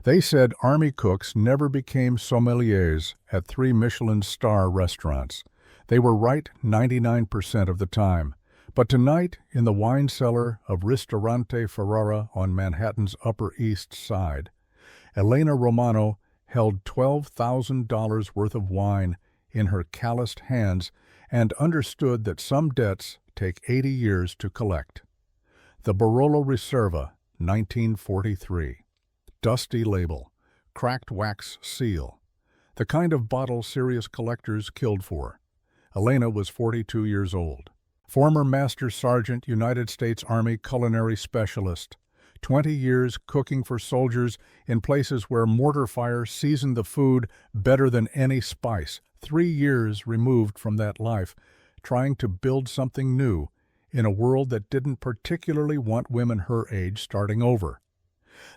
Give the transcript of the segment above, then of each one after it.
They said Army cooks never became sommeliers at 3 Michelin star restaurants. They were right 99% of the time. But tonight, in the wine cellar of Ristorante Ferrara on Manhattan's Upper East Side, Elena Romano held $12,000 worth of wine in her calloused hands and understood that some debts take 80 years to collect. The Barolo Riserva, 1943. Dusty label, cracked wax seal. The kind of bottle serious collectors killed for. Elena was 42 years old. Former Master Sergeant, United States Army culinary specialist. 20 years cooking for soldiers in places where mortar fire seasoned the food better than any spice. 3 years removed from that life, trying to build something new in a world that didn't particularly want women her age starting over.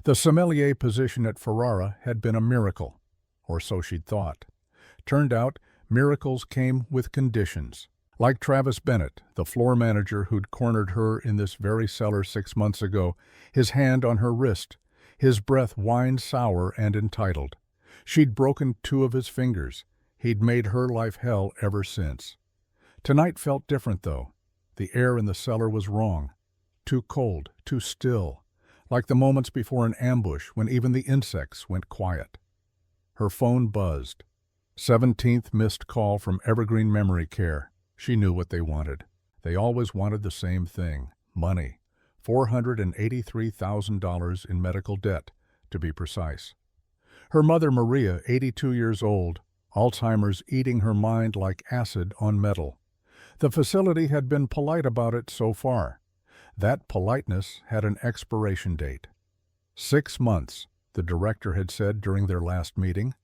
The sommelier position at Ferrara had been a miracle, or so she'd thought. Turned out, miracles came with conditions. Like Travis Bennett, the floor manager who'd cornered her in this very cellar 6 months ago, his hand on her wrist, his breath wine-sour and entitled. She'd broken 2 of his fingers. He'd made her life hell ever since. Tonight felt different, though. The air in the cellar was wrong. Too cold, too still. Like the moments before an ambush when even the insects went quiet. Her phone buzzed. 17th missed call from Evergreen Memory Care. She knew what they wanted. They always wanted the same thing, money. $483,000 in medical debt, to be precise. Her mother, Maria, 82 years old, Alzheimer's eating her mind like acid on metal. The facility had been polite about it so far. That politeness had an expiration date. 6 months, the director had said during their last meeting.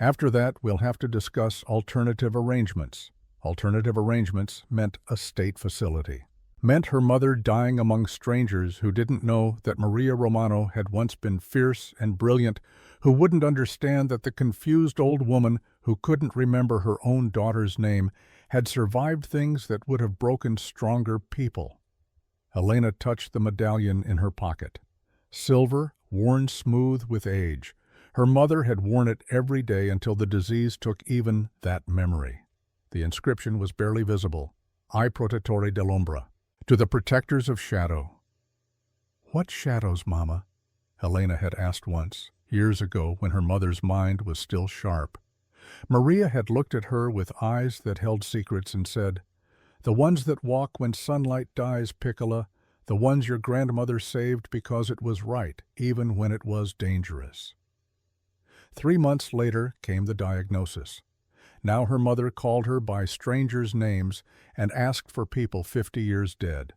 After that, we'll have to discuss alternative arrangements. Alternative arrangements meant a state facility. Meant her mother dying among strangers who didn't know that Maria Romano had once been fierce and brilliant, who wouldn't understand that the confused old woman who couldn't remember her own daughter's name had survived things that would have broken stronger people. Elena touched the medallion in her pocket. Silver, worn smooth with age. Her mother had worn it every day until the disease took even that memory. The inscription was barely visible. Ai protettori dell'ombra. To the protectors of shadow. What shadows, Mama? Elena had asked once, years ago when her mother's mind was still sharp. Maria had looked at her with eyes that held secrets and said, "The ones that walk when sunlight dies, Piccola, the ones your grandmother saved because it was right, even when it was dangerous." 3 months later came the diagnosis. Now her mother called her by strangers' names and asked for people 50 years dead.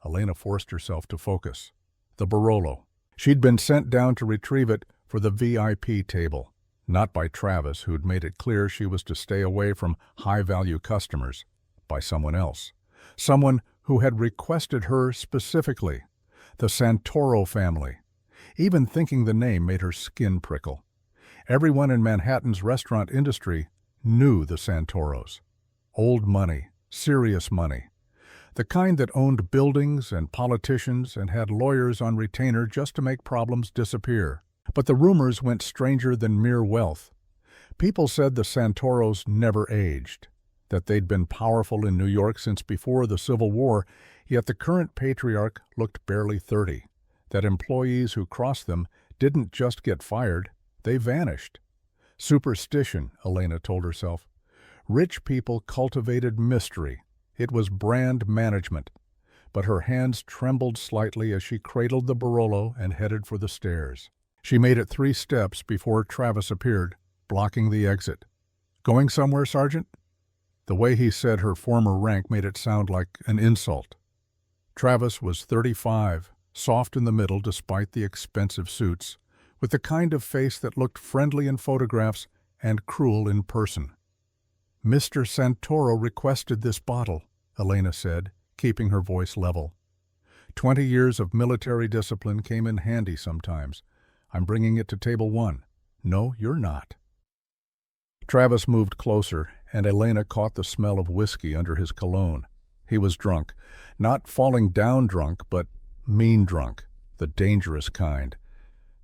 Elena forced herself to focus. The Barolo. She'd been sent down to retrieve it for the VIP table. Not by Travis, who'd made it clear she was to stay away from high-value customers. By someone else. Someone who had requested her specifically. The Santoro family. Even thinking the name made her skin prickle. Everyone in Manhattan's restaurant industry knew the Santoros. Old money, serious money. The kind that owned buildings and politicians and had lawyers on retainer just to make problems disappear. But the rumors went stranger than mere wealth. People said the Santoros never aged, that they'd been powerful in New York since before the Civil War, yet the current patriarch looked barely 30, that employees who crossed them didn't just get fired, they vanished. Superstition, Elena told herself. Rich people cultivated mystery. It was brand management. But her hands trembled slightly as she cradled the Barolo and headed for the stairs. She made it 3 steps before Travis appeared, blocking the exit. "Going somewhere, Sergeant?" The way he said her former rank made it sound like an insult. Travis was 35, soft in the middle despite the expensive suits, with the kind of face that looked friendly in photographs and cruel in person. "Mr. Santoro requested this bottle," Elena said, keeping her voice level. 20 years of military discipline came in handy sometimes. "I'm bringing it to table 1. "No, you're not." Travis moved closer, and Elena caught the smell of whiskey under his cologne. He was drunk. Not falling down drunk, but mean drunk, the dangerous kind.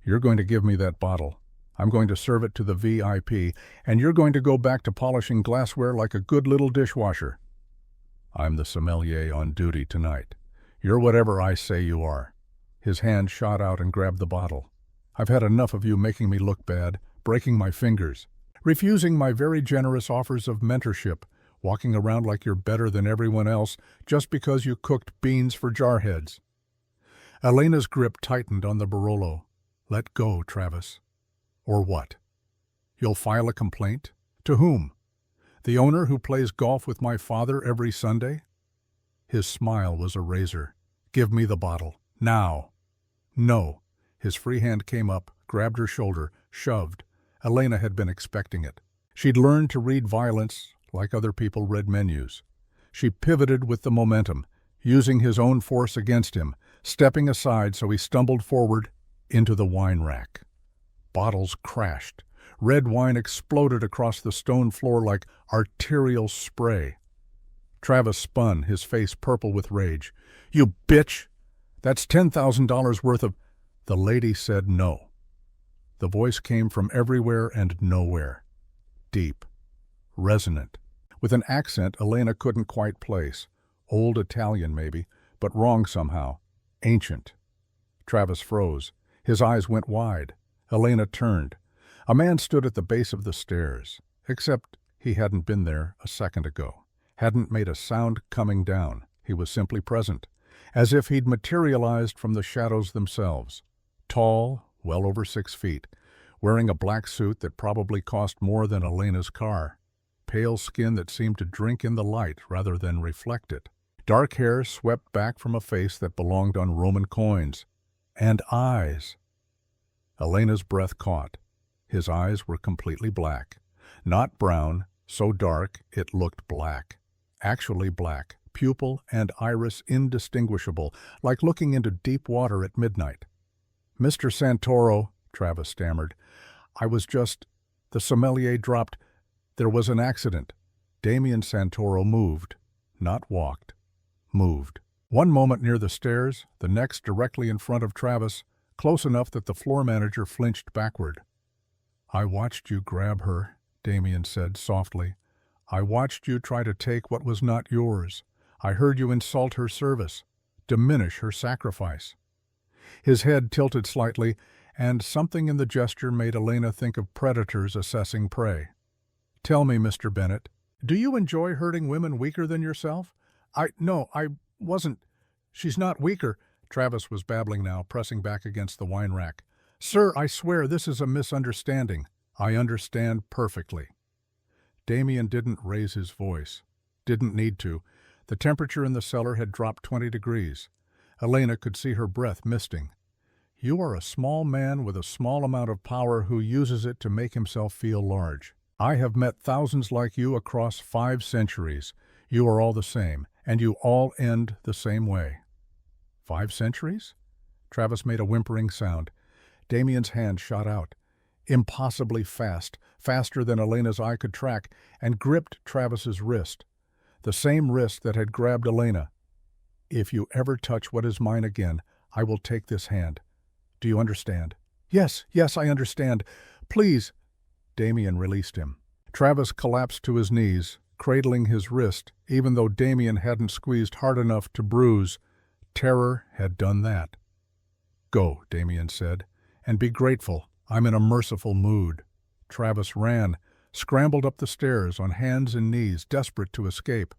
You're going to give me that bottle. I'm going to serve it to the VIP, and you're going to go back to polishing glassware like a good little dishwasher. I'm the sommelier on duty tonight. You're whatever I say you are. His hand shot out and grabbed the bottle. I've had enough of you making me look bad, breaking my fingers, refusing my very generous offers of mentorship, walking around like you're better than everyone else just because you cooked beans for jarheads. Elena's grip tightened on the Barolo. Let go, Travis. Or what? You'll file a complaint? To whom? The owner who plays golf with my father every Sunday? His smile was a razor. Give me the bottle. Now. No. His free hand came up, grabbed her shoulder, shoved. Elena had been expecting it. She'd learned to read violence like other people read menus. She pivoted with the momentum, using his own force against him, stepping aside so he stumbled forward into the wine rack. Bottles crashed. Red wine exploded across the stone floor like arterial spray. Travis spun, his face purple with rage. You bitch! That's $10,000 worth of... The lady said no. The voice came from everywhere and nowhere. Deep. Resonant. With an accent Elena couldn't quite place. Old Italian, maybe, but wrong somehow. Ancient. Travis froze. His eyes went wide. Elena turned. A man stood at the base of the stairs, except he hadn't been there a second ago. Hadn't made a sound coming down. He was simply present, as if he'd materialized from the shadows themselves. Tall, well over 6 feet, wearing a black suit that probably cost more than Elena's car. Pale skin that seemed to drink in the light rather than reflect it. Dark hair swept back from a face that belonged on Roman coins. And eyes. Elena's breath caught. His eyes were completely black. Not brown, so dark it looked black. Actually black, pupil and iris indistinguishable, like looking into deep water at midnight. Mr. Santoro, Travis stammered, I was just... The sommelier dropped... There was an accident. Damien Santoro moved, not walked. Moved. One moment near the stairs, the next directly in front of Travis, close enough that the floor manager flinched backward. I watched you grab her, Damien said softly. I watched you try to take what was not yours. I heard you insult her service, diminish her sacrifice. His head tilted slightly, and something in the gesture made Elena think of predators assessing prey. Tell me, Mr. Bennett, do you enjoy hurting women weaker than yourself? No, I wasn't. She's not weaker, Travis was babbling now, pressing back against the wine rack. Sir, I swear this is a misunderstanding. I understand perfectly. Damien didn't raise his voice. Didn't need to. The temperature in the cellar had dropped 20 degrees. Elena could see her breath misting. You are a small man with a small amount of power who uses it to make himself feel large. I have met thousands like you across 5 centuries. You are all the same, and you all end the same way. 5 centuries? Travis made a whimpering sound. Damien's hand shot out, impossibly fast, faster than Elena's eye could track, and gripped Travis's wrist. The same wrist that had grabbed Elena. If you ever touch what is mine again, I will take this hand. Do you understand? Yes, I understand. Please. Damien released him. Travis collapsed to his knees, cradling his wrist, even though Damien hadn't squeezed hard enough to bruise. Terror had done that. Go, Damien said, and be grateful. I'm in a merciful mood. Travis ran, scrambled up the stairs on hands and knees, desperate to escape.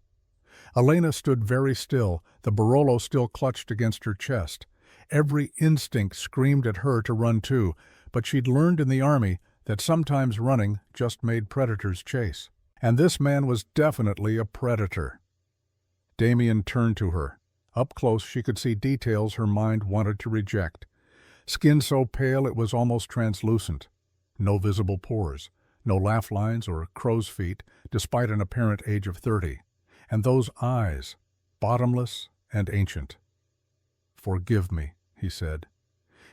Elena stood very still, the Barolo still clutched against her chest. Every instinct screamed at her to run too, but she'd learned in the army that sometimes running just made predators chase. And this man was definitely a predator. Damien turned to her. Up close she could see details her mind wanted to reject. Skin so pale it was almost translucent. No visible pores, no laugh lines or crow's feet, despite an apparent age of 30. And those eyes, bottomless and ancient. Forgive me, he said.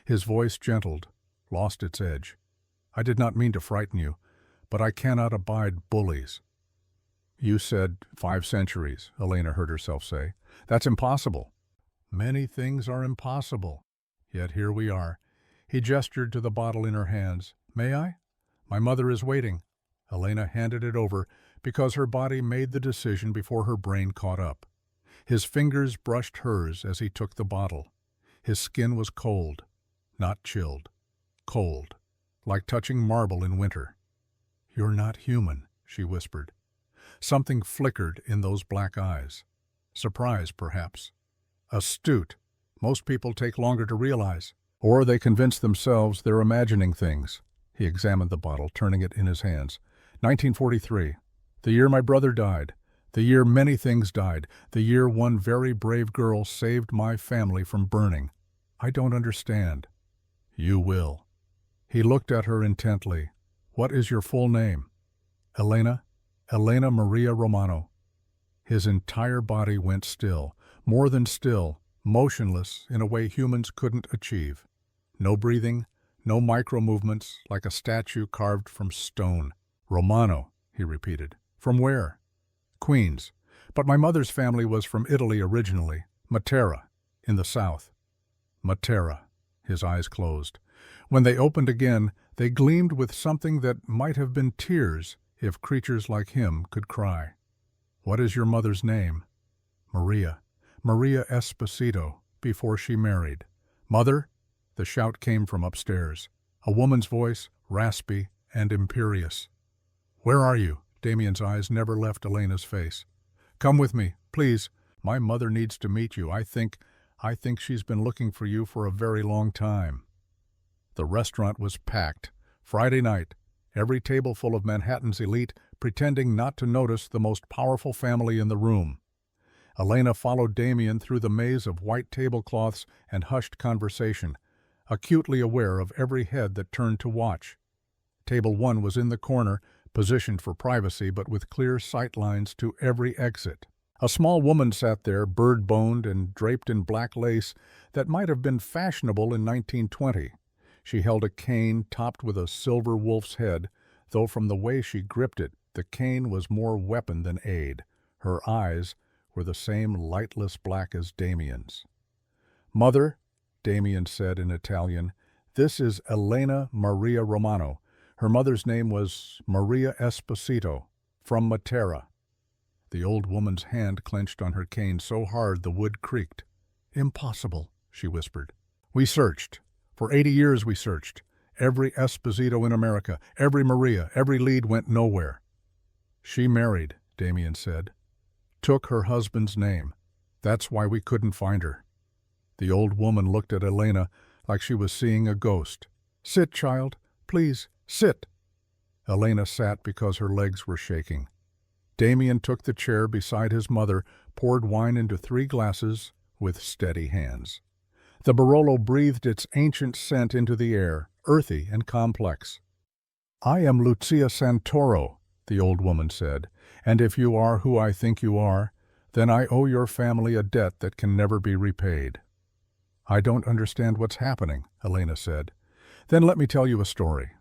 His voice gentled, lost its edge. I did not mean to frighten you, but I cannot abide bullies. You said 5 centuries, Elena heard herself say. That's impossible. Many things are impossible. Yet here we are. He gestured to the bottle in her hands. "May I? My mother is waiting." Elena handed it over because her body made the decision before her brain caught up. His fingers brushed hers as he took the bottle. His skin was cold, not chilled. Cold, like touching marble in winter. "You're not human," she whispered. Something flickered in those black eyes. Surprise, perhaps. Astute. Most people take longer to realize. Or they convince themselves they're imagining things. He examined the bottle, turning it in his hands. 1943. The year my brother died. The year many things died. The year one very brave girl saved my family from burning. I don't understand. You will. He looked at her intently. What is your full name? Elena. Elena Maria Romano. His entire body went still, more than still, motionless in a way humans couldn't achieve. No breathing, no micro-movements, like a statue carved from stone. Romano, he repeated. From where? Queens. But my mother's family was from Italy originally. Matera, in the south. Matera. His eyes closed. When they opened again, they gleamed with something that might have been tears if creatures like him could cry. What is your mother's name? Maria. Maria Esposito, before she married. Mother? The shout came from upstairs. A woman's voice, raspy and imperious. Where are you? Damien's eyes never left Elena's face. Come with me, please. My mother needs to meet you. I think she's been looking for you for a very long time. The restaurant was packed. Friday night, every table full of Manhattan's elite, pretending not to notice the most powerful family in the room. Elena followed Damien through the maze of white tablecloths and hushed conversation, acutely aware of every head that turned to watch. Table 1 was in the corner, positioned for privacy but with clear sight lines to every exit. A small woman sat there, bird-boned and draped in black lace that might have been fashionable in 1920. She held a cane topped with a silver wolf's head, though from the way she gripped it, the cane was more weapon than aid. Her eyes were the same lightless black as Damien's. Mother, Damien said in Italian, this is Elena Maria Romano. Her mother's name was Maria Esposito, from Matera. The old woman's hand clenched on her cane so hard the wood creaked. Impossible, she whispered. We searched. For 80 years we searched. Every Esposito in America, every Maria, every lead went nowhere. She married, Damien said. Took her husband's name. That's why we couldn't find her. The old woman looked at Elena like she was seeing a ghost. Sit, child. Please, sit. Elena sat because her legs were shaking. Damien took the chair beside his mother, poured wine into 3 glasses with steady hands. The Barolo breathed its ancient scent into the air, earthy and complex. I am Lucia Santoro, the old woman said, and if you are who I think you are, then I owe your family a debt that can never be repaid. I don't understand what's happening, Elena said. Then let me tell you a story.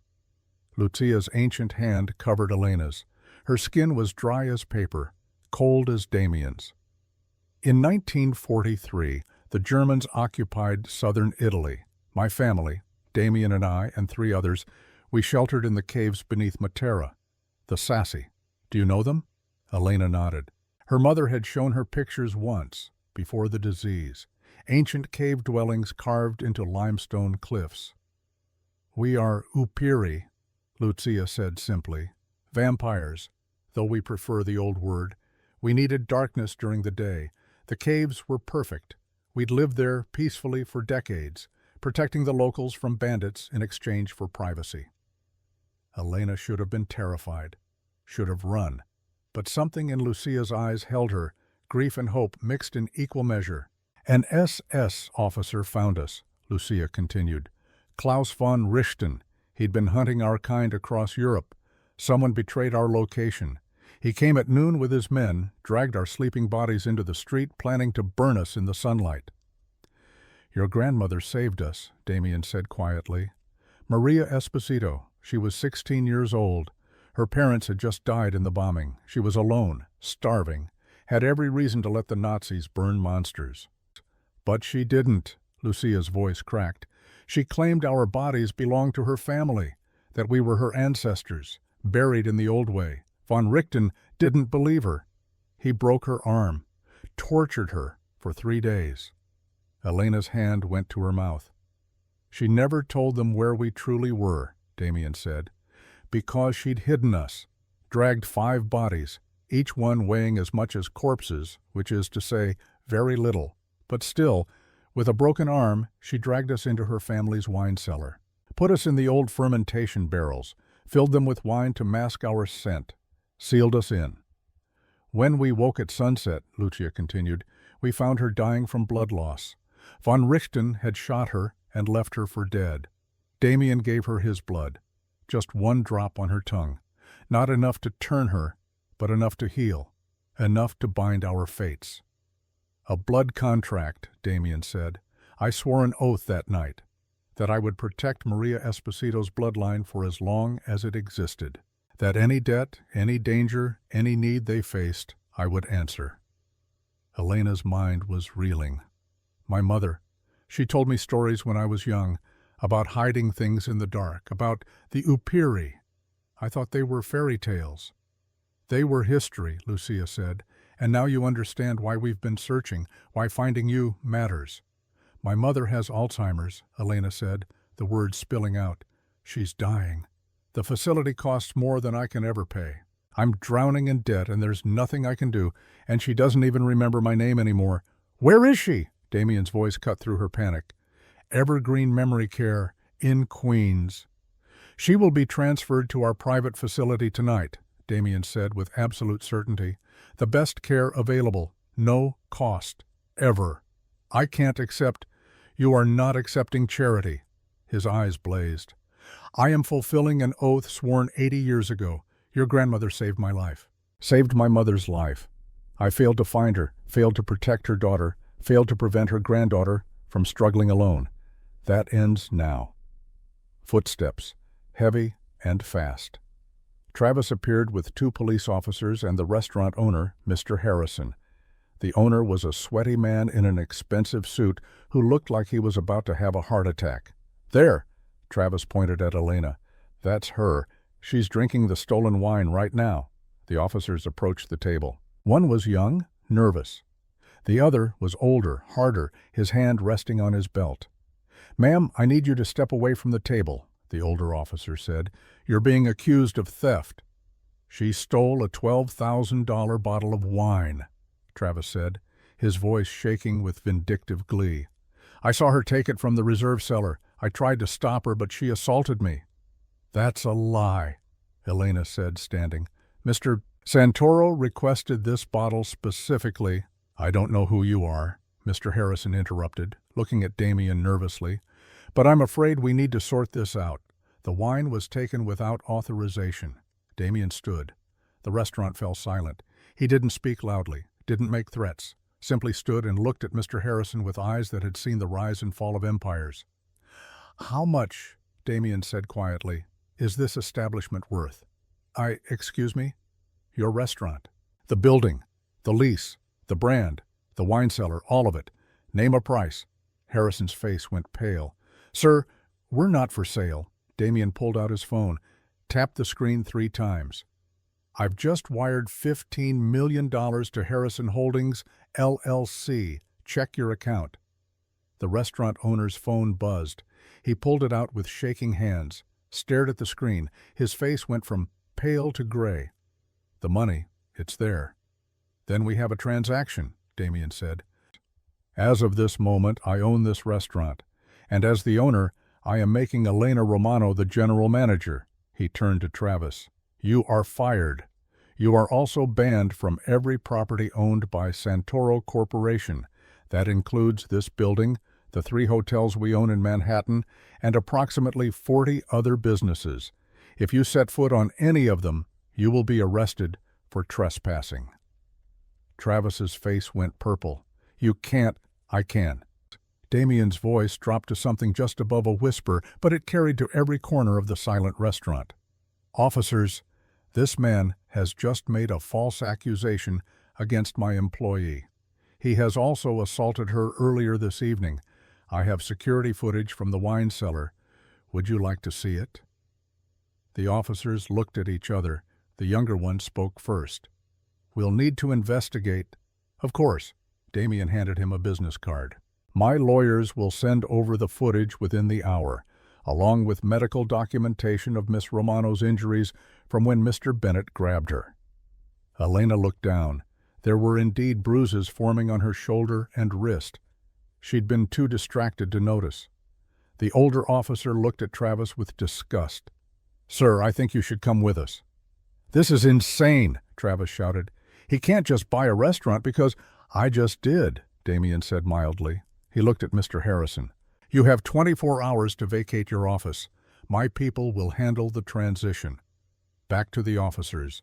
Lucia's ancient hand covered Elena's. Her skin was dry as paper, cold as Damien's. In 1943, the Germans occupied southern Italy. My family, Damien and I, and 3 others, we sheltered in the caves beneath Matera. The Sassi. Do you know them? Elena nodded. Her mother had shown her pictures once, before the disease. Ancient cave dwellings carved into limestone cliffs. We are Upiri, Lucia said simply. Vampires, though we prefer the old word. We needed darkness during the day. The caves were perfect. We'd lived there peacefully for decades, protecting the locals from bandits in exchange for privacy. Elena should have been terrified, should have run. But something in Lucia's eyes held her, grief and hope mixed in equal measure. An SS officer found us, Lucia continued. Klaus von Richten. He'd been hunting our kind across Europe. Someone betrayed our location. He came at noon with his men, dragged our sleeping bodies into the street, planning to burn us in the sunlight. Your grandmother saved us, Damien said quietly. Maria Esposito. She was 16 years old. Her parents had just died in the bombing. She was alone, starving, had every reason to let the Nazis burn monsters. But she didn't, Lucia's voice cracked. She claimed our bodies belonged to her family, that we were her ancestors, buried in the old way. Von Richten didn't believe her. He broke her arm, tortured her for 3 days. Elena's hand went to her mouth. She never told them where we truly were, Damien said, because she'd hidden us, dragged 5 bodies, each one weighing as much as corpses, which is to say, very little. But still, with a broken arm, she dragged us into her family's wine cellar, put us in the old fermentation barrels, filled them with wine to mask our scent, sealed us in. When we woke at sunset, Lucia continued, we found her dying from blood loss. Von Richten had shot her and left her for dead. Damien gave her his blood, just 1 drop on her tongue, not enough to turn her, but enough to heal, enough to bind our fates. A blood contract, Damien said. I swore an oath that night, that I would protect Maria Esposito's bloodline for as long as it existed, that any debt, any danger, any need they faced, I would answer. Elena's mind was reeling. My mother, she told me stories when I was young, about hiding things in the dark, about the Upiri. I thought they were fairy tales. They were history, Lucia said, and now you understand why we've been searching, why finding you matters. My mother has Alzheimer's, Elena said, the words spilling out. She's dying. The facility costs more than I can ever pay. I'm drowning in debt and there's nothing I can do, and she doesn't even remember my name anymore. Where is she? Damien's voice cut through her panic. Evergreen Memory Care in Queens. She will be transferred to our private facility tonight, Damien said with absolute certainty. The best care available, no cost, ever. I can't accept. You are not accepting charity. His eyes blazed. I am fulfilling an oath sworn 80 years ago. Your grandmother saved my life. Saved my mother's life. I failed to find her, failed to protect her daughter, failed to prevent her granddaughter from struggling alone. That ends now. Footsteps, heavy and fast. Travis appeared with 2 police officers and the restaurant owner, Mr. Harrison. The owner was a sweaty man in an expensive suit who looked like he was about to have a heart attack. There, Travis pointed at Elena. That's her. She's drinking the stolen wine right now. The officers approached the table. One was young, nervous. The other was older, harder, his hand resting on his belt. Ma'am, I need you to step away from the table, the older officer said. You're being accused of theft. She stole a $12,000 bottle of wine, Travis said, his voice shaking with vindictive glee. I saw her take it from the reserve cellar. I tried to stop her, but she assaulted me. That's a lie, Elena said, standing. Mr. Santoro requested this bottle specifically. I don't know who you are, Mr. Harrison interrupted, looking at Damien nervously. But I'm afraid we need to sort this out. The wine was taken without authorization. Damien stood. The restaurant fell silent. He didn't speak loudly, didn't make threats, simply stood and looked at Mr. Harrison with eyes that had seen the rise and fall of empires. How much, Damien said quietly, is this establishment worth? Excuse me? Your restaurant. The building, the lease, the brand, the wine cellar, all of it. Name a price. Harrison's face went pale. Sir, we're not for sale. Damien pulled out his phone, tapped the screen 3 times. I've just wired $15 million to Harrison Holdings, LLC. Check your account. The restaurant owner's phone buzzed. He pulled it out with shaking hands, stared at the screen. His face went from pale to gray. The money, it's there. Then we have a transaction, Damien said. As of this moment, I own this restaurant, and as the owner, I am making Elena Romano the general manager. He turned to Travis. You are fired. You are also banned from every property owned by Santoro Corporation. That includes this building, the 3 hotels we own in Manhattan, and approximately 40 other businesses. If you set foot on any of them, you will be arrested for trespassing. Travis's face went purple. You can't. I can. Damien's voice dropped to something just above a whisper, but it carried to every corner of the silent restaurant. Officers, this man has just made a false accusation against my employee. He has also assaulted her earlier this evening. I have security footage from the wine cellar. Would you like to see it?" The officers looked at each other. The younger one spoke first. "We'll need to investigate." "Of course." Damien handed him a business card. "My lawyers will send over the footage within the hour, along with medical documentation of Miss Romano's injuries from when Mr. Bennett grabbed her." Elena looked down. There were indeed bruises forming on her shoulder and wrist. She'd been too distracted to notice. The older officer looked at Travis with disgust. "Sir, I think you should come with us." "This is insane," Travis shouted. "He can't just buy a restaurant because—" "I just did," Damien said mildly. He looked at Mr. Harrison. "You have 24 hours to vacate your office. My people will handle the transition." Back to the officers.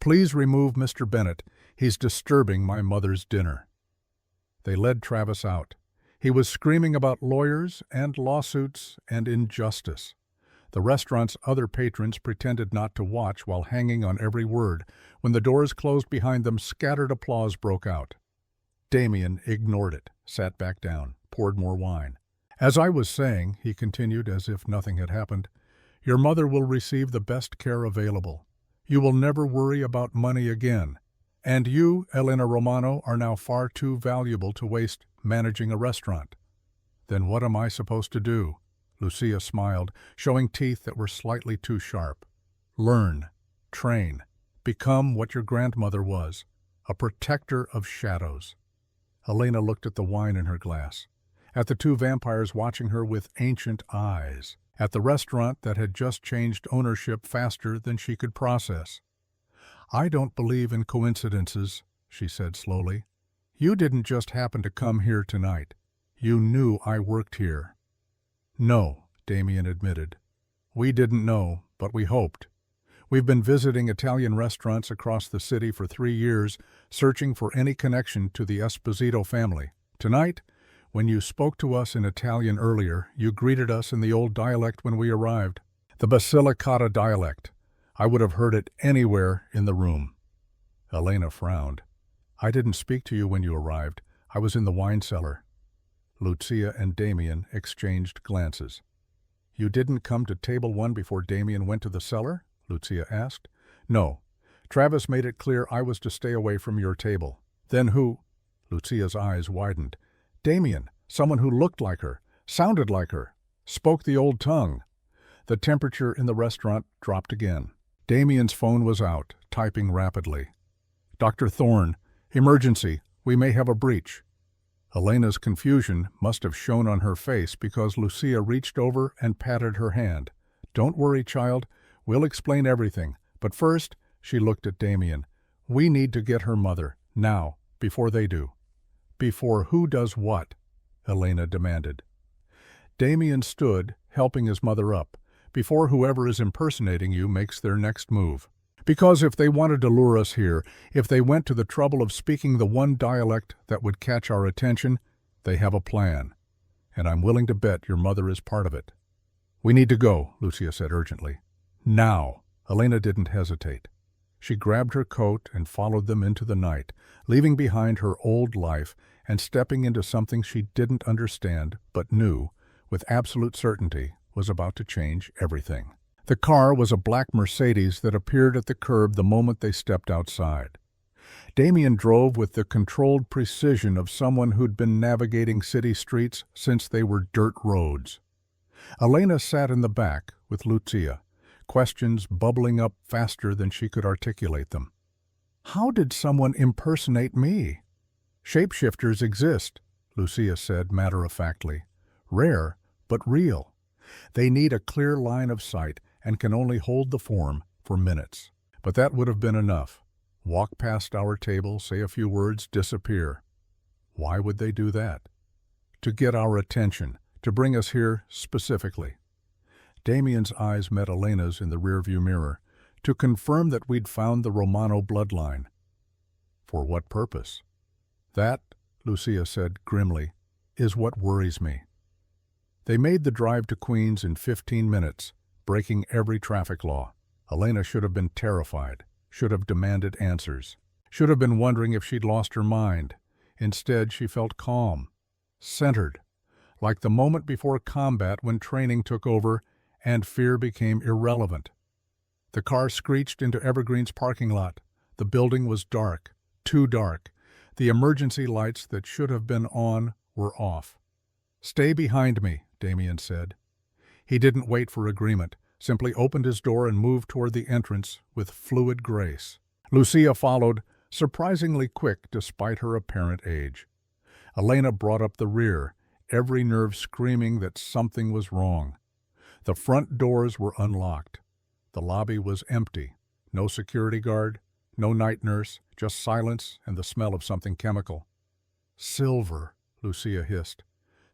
"Please remove Mr. Bennett. He's disturbing my mother's dinner." They led Travis out. He was screaming about lawyers and lawsuits and injustice. The restaurant's other patrons pretended not to watch while hanging on every word. When the doors closed behind them, scattered applause broke out. Damien ignored it, sat back down, poured more wine. "As I was saying," he continued as if nothing had happened, "your mother will receive the best care available. You will never worry about money again. And you, Elena Romano, are now far too valuable to waste managing a restaurant." "Then what am I supposed to do?" Lucia smiled, showing teeth that were slightly too sharp. "Learn, train, become what your grandmother was, a protector of shadows." Elena looked at the wine in her glass, at the two vampires watching her with ancient eyes, at the restaurant that had just changed ownership faster than she could process. "I don't believe in coincidences," she said slowly. "You didn't just happen to come here tonight. You knew I worked here." "No," Damien admitted. "We didn't know, but we hoped. We've been visiting Italian restaurants across the city for 3 years, searching for any connection to the Esposito family. Tonight, when you spoke to us in Italian earlier, you greeted us in the old dialect when we arrived. The Basilicata dialect. I would have heard it anywhere in the room." Elena frowned. "I didn't speak to you when you arrived. I was in the wine cellar." Lucia and Damien exchanged glances. "You didn't come to table 1 before Damien went to the cellar?" Lucia asked. "No. Travis made it clear I was to stay away from your table." "Then who—" Lucia's eyes widened. "Damien, someone who looked like her, sounded like her, spoke the old tongue." The temperature in the restaurant dropped again. Damien's phone was out, typing rapidly. "Dr. Thorne, emergency, we may have a breach." Elena's confusion must have shown on her face because Lucia reached over and patted her hand. "Don't worry, child. We'll explain everything. But first," she looked at Damien, "we need to get her mother, now, before they do." "Before who does what?" Elena demanded. Damien stood, helping his mother up. "Before whoever is impersonating you makes their next move. Because if they wanted to lure us here, if they went to the trouble of speaking the one dialect that would catch our attention, they have a plan. And I'm willing to bet your mother is part of it." "We need to go," Lucia said urgently. "Now." Elena didn't hesitate. She grabbed her coat and followed them into the night, leaving behind her old life and stepping into something she didn't understand but knew, with absolute certainty, was about to change everything. The car was a black Mercedes that appeared at the curb the moment they stepped outside. Damien drove with the controlled precision of someone who'd been navigating city streets since they were dirt roads. Elena sat in the back with Lucia, questions bubbling up faster than she could articulate them. "How did someone impersonate me?" "Shapeshifters exist," Lucia said matter-of-factly. "Rare, but real. They need a clear line of sight and can only hold the form for minutes. But that would have been enough. Walk past our table, say a few words, disappear. Why would they do that? To get our attention, to bring us here specifically." Damien's eyes met Elena's in the rearview mirror, to confirm that we'd found the Romano bloodline. "For what purpose?" "That," Lucia said grimly, "is what worries me." They made the drive to Queens in 15 minutes, breaking every traffic law. Elena should have been terrified, should have demanded answers, should have been wondering if she'd lost her mind. Instead, she felt calm, centered. like the moment before combat when training took over and fear became irrelevant. The car screeched into Evergreen's parking lot. The building was dark, too dark. The emergency lights that should have been on were off. "Stay behind me," Damien said. He didn't wait for agreement, simply opened his door and moved toward the entrance with fluid grace. Lucia followed, surprisingly quick despite her apparent age. Elena brought up the rear, every nerve screaming that something was wrong. The front doors were unlocked. The lobby was empty. No security guard, no night nurse, just silence and the smell of something chemical. "Silver," Lucia hissed.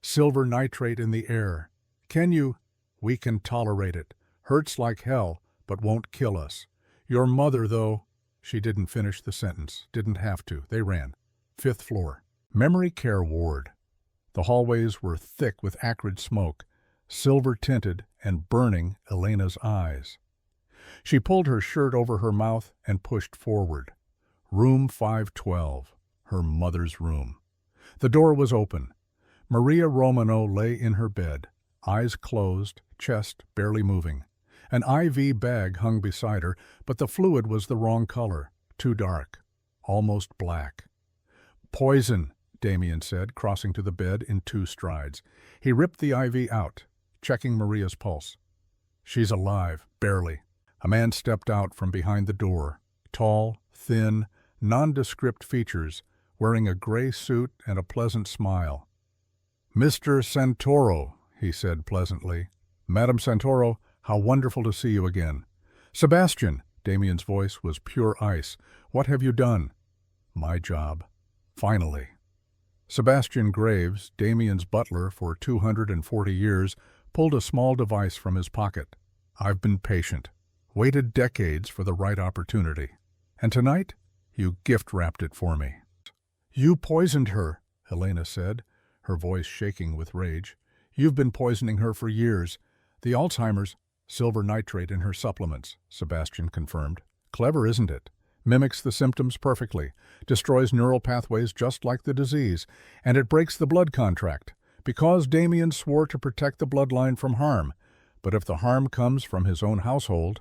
"Silver nitrate in the air. Can you—" "We can tolerate it. Hurts like hell, but won't kill us. Your mother, though—" She didn't finish the sentence. Didn't have to. They ran. 5th floor. Memory care ward. The hallways were thick with acrid smoke, silver-tinted and burning Elena's eyes. She pulled her shirt over her mouth and pushed forward. Room 512. Her mother's room. The door was open. Maria Romano lay in her bed, eyes closed, chest barely moving. An IV bag hung beside her, but the fluid was the wrong color, too dark, almost black. "Poison," Damien said, crossing to the bed in 2 strides. He ripped the IV out, checking Maria's pulse. "She's alive, barely." A man stepped out from behind the door, tall, thin, nondescript features, wearing a gray suit and a pleasant smile. "Mr. Santoro," he said pleasantly. "Madam Santoro, how wonderful to see you again." "Sebastian," Damien's voice was pure ice. "What have you done?" "My job. Finally." Sebastian Graves, Damien's butler for 240 years, pulled a small device from his pocket. "I've been patient. Waited decades for the right opportunity. And tonight, you gift-wrapped it for me." "You poisoned her," Elena said, her voice shaking with rage. "You've been poisoning her for years. The Alzheimer's—" "Silver nitrate in her supplements," Sebastian confirmed. "Clever, isn't it? Mimics the symptoms perfectly, destroys neural pathways just like the disease, and it breaks the blood contract, because Damien swore to protect the bloodline from harm. But if the harm comes from his own household—"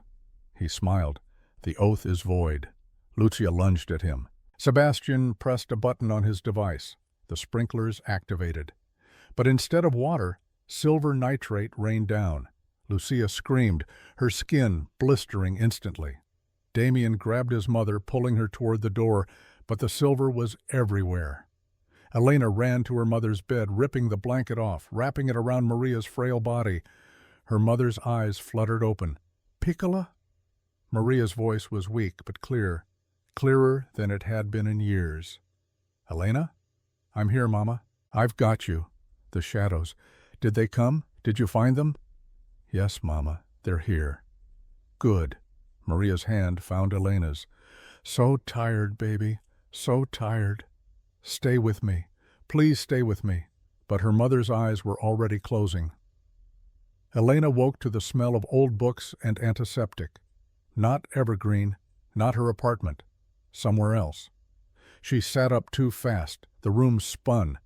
He smiled. "The oath is void." Lucia lunged at him. Sebastian pressed a button on his device. The sprinklers activated. But instead of water, silver nitrate rained down. Lucia screamed, her skin blistering instantly. Damien grabbed his mother, pulling her toward the door, but the silver was everywhere. Elena ran to her mother's bed, ripping the blanket off, wrapping it around Maria's frail body. Her mother's eyes fluttered open. "Piccola?" Maria's voice was weak but clear, clearer than it had been in years. "Elena?" "I'm here, Mama. I've got you." The shadows. "Did they come? Did you find them?" "Yes, Mama, they're here." "Good." Maria's hand found Elena's. "So tired, baby, so tired. Stay with me. Please stay with me." But her mother's eyes were already closing. Elena woke to the smell of old books and antiseptic. Not Evergreen, not her apartment. Somewhere else. She sat up too fast. The room spun.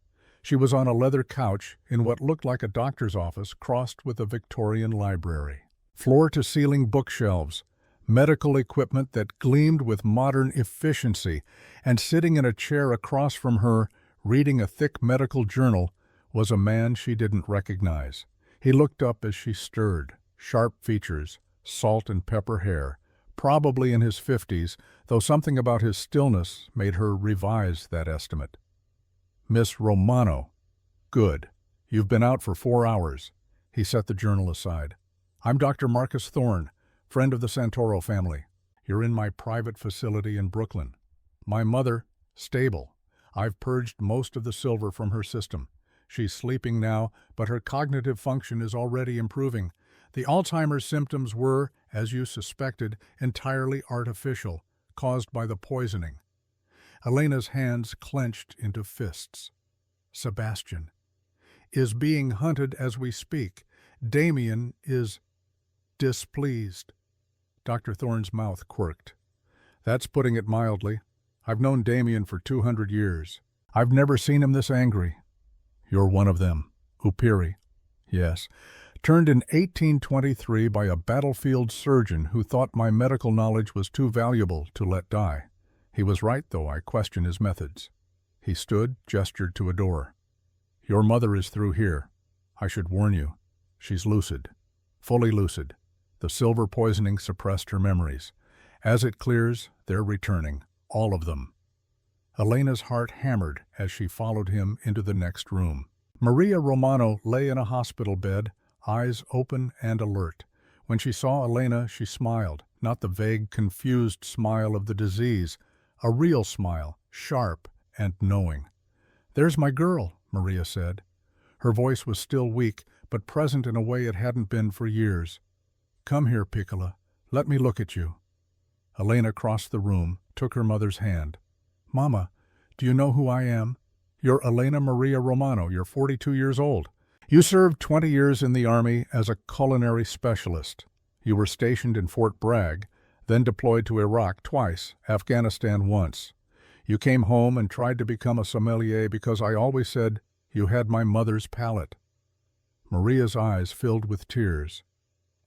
She was on a leather couch in what looked like a doctor's office crossed with a Victorian library. Floor-to-ceiling bookshelves, medical equipment that gleamed with modern efficiency, and sitting in a chair across from her, reading a thick medical journal, was a man she didn't recognize. He looked up as she stirred, sharp features, salt and pepper hair, probably in his 50s, though something about his stillness made her revise that estimate. "Miss Romano." "Good. You've been out for 4 hours." He set the journal aside. "I'm Dr. Marcus Thorne, friend of the Santoro family. You're in my private facility in Brooklyn. My mother, stable. I've purged most of the silver from her system. She's sleeping now, but her cognitive function is already improving. The Alzheimer's symptoms were, as you suspected, entirely artificial, caused by the poisoning." Elena's hands clenched into fists. "Sebastian is being hunted as we speak. Damien is displeased." Dr. Thorne's mouth quirked. "That's putting it mildly. I've known Damien for 200 years. I've never seen him this angry." "You're one of them." Upiri. Yes. Turned in 1823 by a battlefield surgeon who thought my medical knowledge was too valuable to let die. He was right, though I question his methods. He stood, gestured to a door. Your mother is through here. I should warn you. She's lucid. Fully lucid. The silver poisoning suppressed her memories. As it clears, they're returning. All of them. Elena's heart hammered as she followed him into the next room. Maria Romano lay in a hospital bed, eyes open and alert. When she saw Elena, she smiled, not the vague, confused smile of the disease, a real smile, sharp and knowing. "There's my girl," Maria said. Her voice was still weak, but present in a way it hadn't been for years. "Come here, Piccola. Let me look at you." Elena crossed the room, took her mother's hand. "Mama, do you know who I am? You're Elena Maria Romano. You're 42 years old. You served 20 years in the Army as a culinary specialist. You were stationed in Fort Bragg, then deployed to Iraq twice, Afghanistan once. You came home and tried to become a sommelier because I always said you had my mother's palate." Maria's eyes filled with tears.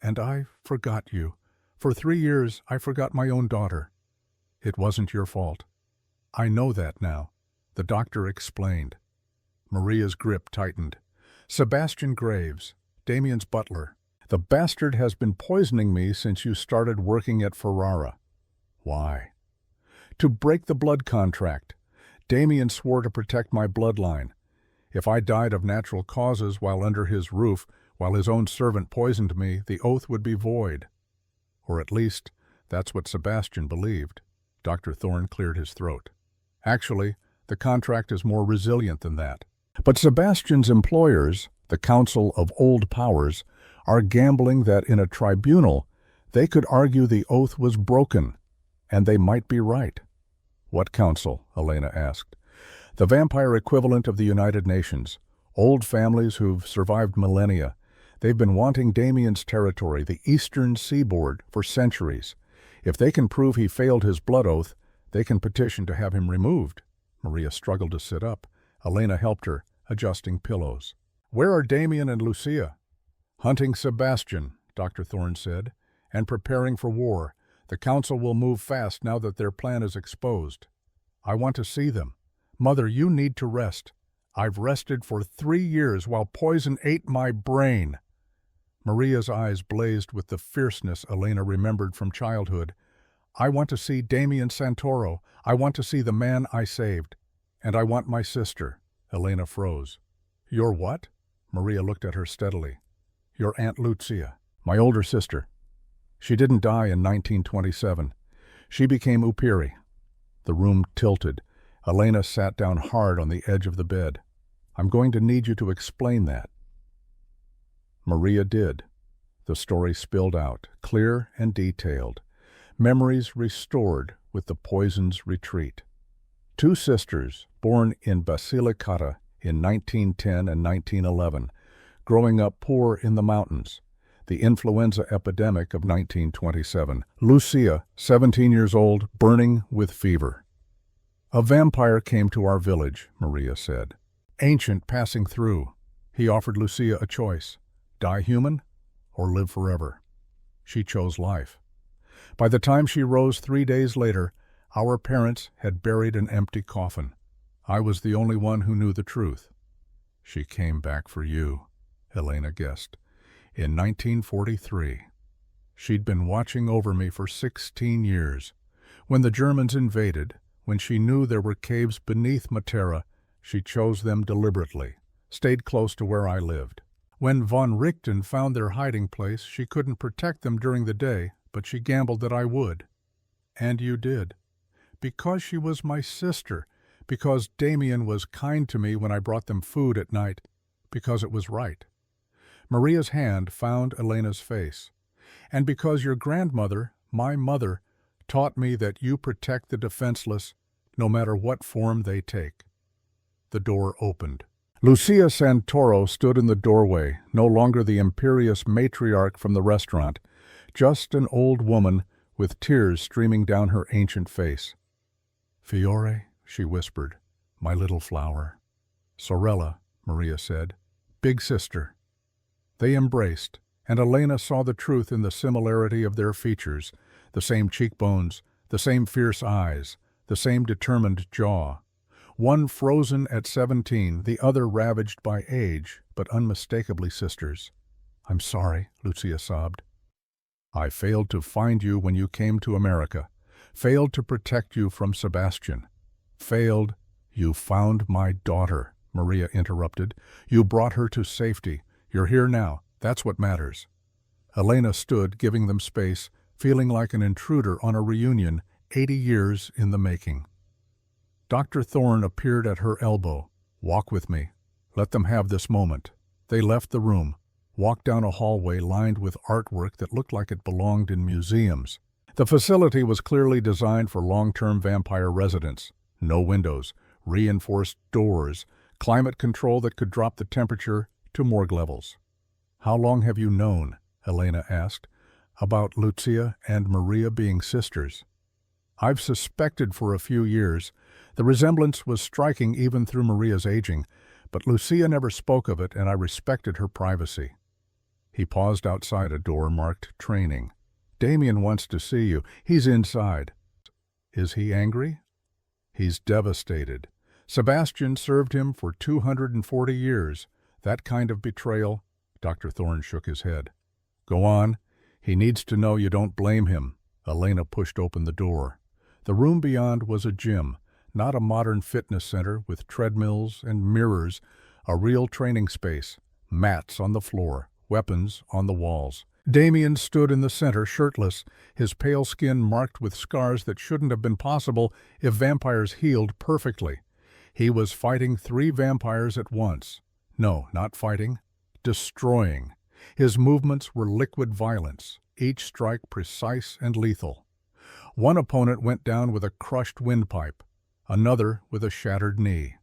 "And I forgot you. For 3 years, I forgot my own daughter. It wasn't your fault. I know that now," the doctor explained. Maria's grip tightened. "Sebastian Graves, Damien's butler. The bastard has been poisoning me since you started working at Ferrara." "Why?" "To break the blood contract. Damien swore to protect my bloodline. If I died of natural causes while under his roof, while his own servant poisoned me, the oath would be void. Or at least, that's what Sebastian believed." Dr. Thorne cleared his throat. "Actually, the contract is more resilient than that. But Sebastian's employers, the Council of Old Powers, are gambling that in a tribunal they could argue the oath was broken, and they might be right." "What council?" Elena asked. "The vampire equivalent of the United Nations. Old families who've survived millennia. They've been wanting Damien's territory, the eastern seaboard, for centuries. If they can prove he failed his blood oath, they can petition to have him removed." Maria struggled to sit up. Elena helped her, adjusting pillows. "Where are Damien and Lucia?" "Hunting Sebastian," Dr. Thorne said, "and preparing for war. The council will move fast now that their plan is exposed. I want to see them. Mother, you need to rest. I've rested for 3 years while poison ate my brain." Maria's eyes blazed with the fierceness Elena remembered from childhood. "I want to see Damien Santoro. I want to see the man I saved. And I want my sister." Elena froze. "Your what?" Maria looked at her steadily. "Your Aunt Lucia, my older sister. She didn't die in 1927. She became Upiri." The room tilted. Elena sat down hard on the edge of the bed. "I'm going to need you to explain that." Maria did. The story spilled out, clear and detailed. Memories restored with the poison's retreat. 2 sisters, born in Basilicata in 1910 and 1911, growing up poor in the mountains. The influenza epidemic of 1927. Lucia, 17 years old, burning with fever. "A vampire came to our village," Maria said. "Ancient passing through. He offered Lucia a choice. Die human or live forever. She chose life. By the time she rose 3 days later, our parents had buried an empty coffin. I was the only one who knew the truth." "She came back for you," Elena guessed. "In 1943. She'd been watching over me for 16 years. When the Germans invaded, when she knew there were caves beneath Matera, she chose them deliberately, stayed close to where I lived. When von Richten found their hiding place, she couldn't protect them during the day, but she gambled that I would. And you did. Because she was my sister, because Damien was kind to me when I brought them food at night, because it was right." Maria's hand found Elena's face. "And because your grandmother, my mother, taught me that you protect the defenseless, no matter what form they take." The door opened. Lucia Santoro stood in the doorway, no longer the imperious matriarch from the restaurant, just an old woman with tears streaming down her ancient face. "Fiore," she whispered, "my little flower." "Sorella," Maria said. big sister." They embraced, and Elena saw the truth in the similarity of their features, the same cheekbones, the same fierce eyes, the same determined jaw. One frozen at 17, the other ravaged by age, but unmistakably sisters. "I'm sorry," Lucia sobbed. "I failed to find you when you came to America, failed to protect you from Sebastian. Failed—" "You found my daughter," Maria interrupted. "You brought her to safety. You're here now. That's what matters." Elena stood, giving them space, feeling like an intruder on a reunion 80 years in the making. Dr. Thorne appeared at her elbow. "Walk with me. Let them have this moment." They left the room, walked down a hallway lined with artwork that looked like it belonged in museums. The facility was clearly designed for long-term vampire residents. No windows, reinforced doors, climate control that could drop the temperature to morgue levels. "How long have you known," Elena asked, "about Lucia and Maria being sisters?" "I've suspected for a few years. The resemblance was striking even through Maria's aging, but Lucia never spoke of it, and I respected her privacy." He paused outside a door marked training. "Damien wants to see you. He's inside." "Is he angry?" "He's devastated. Sebastian served him for 240 years. That kind of betrayal—" Dr. Thorne shook his head. "Go on. He needs to know you don't blame him." Elena pushed open the door. The room beyond was a gym, not a modern fitness center with treadmills and mirrors, a real training space, mats on the floor, weapons on the walls. Damien stood in the center, shirtless, his pale skin marked with scars that shouldn't have been possible if vampires healed perfectly. He was fighting 3 vampires at once. No, not fighting, destroying. His movements were liquid violence, each strike precise and lethal. One opponent went down with a crushed windpipe, another with a shattered knee.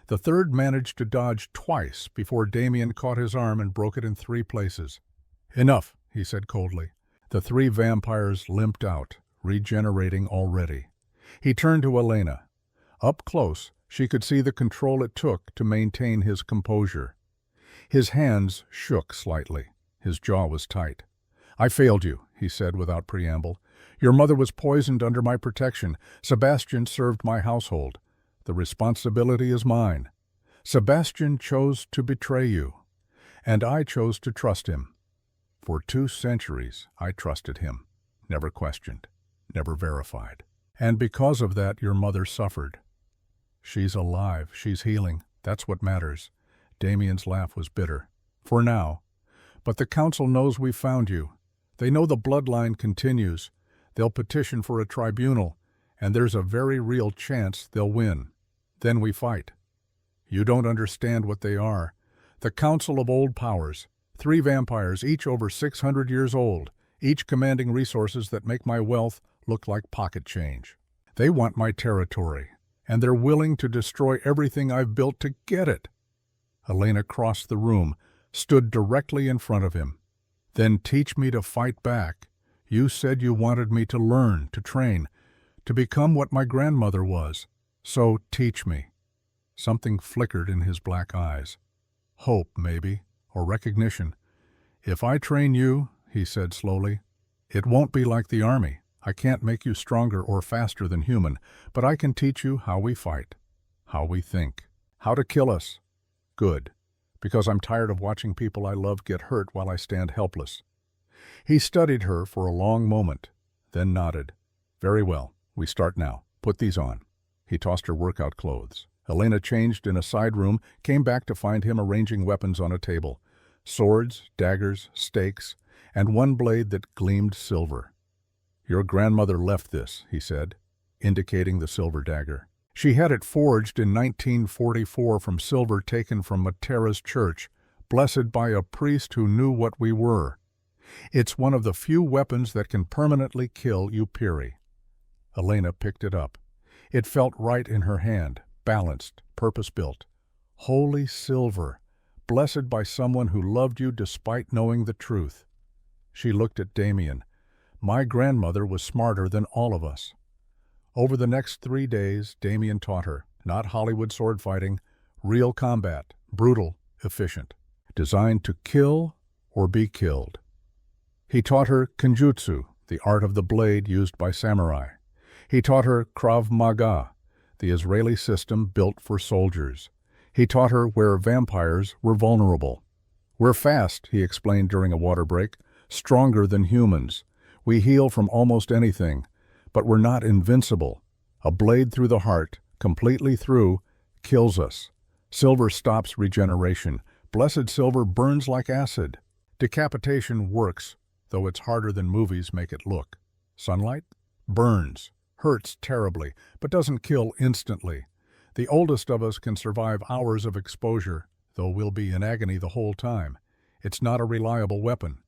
The third managed to dodge twice before Damien caught his arm and broke it in 3 places. "Enough," he said coldly. The 3 vampires limped out, regenerating already. He turned to Elena. Up close, she could see the control it took to maintain his composure. His hands shook slightly. His jaw was tight. "I failed you," he said without preamble. "Your mother was poisoned under my protection. Sebastian served my household. The responsibility is mine. Sebastian chose to betray you, and I chose to trust him. For 2 centuries, I trusted him, never questioned, never verified. And because of that, your mother suffered. She's alive, she's healing. That's what matters." Damien's laugh was bitter. "For now. But the council knows we found you. They know the bloodline continues. They'll petition for a tribunal, and there's a very real chance they'll win. Then we fight. You don't understand what they are. The Council of Old Powers. 3 vampires, each over 600 years old, each commanding resources that make my wealth look like pocket change. They want my territory, and they're willing to destroy everything I've built to get it." Elena crossed the room, stood directly in front of him. "Then teach me to fight back. You said you wanted me to learn, to train, to become what my grandmother was. So teach me." Something flickered in his black eyes. Hope, maybe, or recognition. "If I train you," he said slowly, "it won't be like the army. I can't make you stronger or faster than human, but I can teach you how we fight, how we think, how to kill us. Good, because I'm tired of watching people I love get hurt while I stand helpless." He studied her for a long moment, then nodded. "Very well, we start now. Put these on." He tossed her workout clothes. Elena changed in a side room, came back to find him arranging weapons on a table. Swords, daggers, stakes, and one blade that gleamed silver. "Your grandmother left this," he said, indicating the silver dagger. "She had it forged in 1944 from silver taken from Matera's church, blessed by a priest who knew what we were. It's one of the few weapons that can permanently kill Upiri." Elena picked it up. It felt right in her hand, balanced, purpose-built. Holy silver, blessed by someone who loved you despite knowing the truth. She looked at Damien. "My grandmother was smarter than all of us." Over the next 3 days, Damien taught her, not Hollywood sword fighting, real combat, brutal, efficient. designed to kill or be killed. He taught her kenjutsu, the art of the blade used by samurai. He taught her Krav Maga, the Israeli system built for soldiers. He taught her where vampires were vulnerable. "We're fast," he explained during a water break, "stronger than humans. We heal from almost anything, but we're not invincible. A blade through the heart, completely through, kills us. Silver stops regeneration. Blessed silver burns like acid. Decapitation works, though it's harder than movies make it look. Sunlight? Burns. Hurts terribly, but doesn't kill instantly. The oldest of us can survive hours of exposure, though we'll be in agony the whole time. It's not a reliable weapon."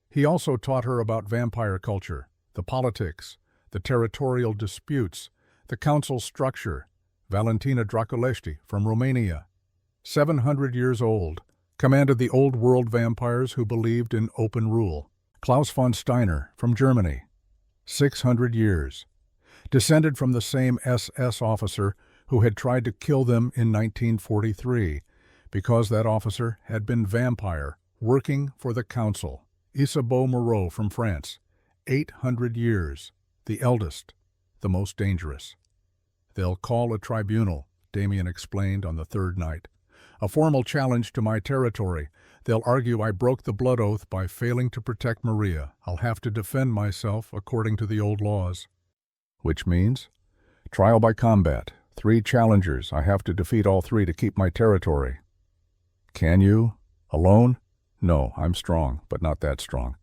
He also taught her about vampire culture, the politics, the territorial disputes, the council structure. Valentina Draculesti from Romania, 700 years old, commanded the old world vampires who believed in open rule. Klaus von Steiner from Germany, 600 years, descended from the same SS officer who had tried to kill them in 1943 because that officer had been vampire working for the council. Isabeau Moreau from France, 800 years, the eldest, the most dangerous. "They'll call a tribunal," Damien explained on the third night. "A formal challenge to my territory. They'll argue I broke the blood oath by failing to protect Maria. I'll have to defend myself according to the old laws." "Which means?" "Trial by combat. 3 challengers. I have to defeat all 3 to keep my territory." "Can you? Alone?" "No, I'm strong, but not that strong.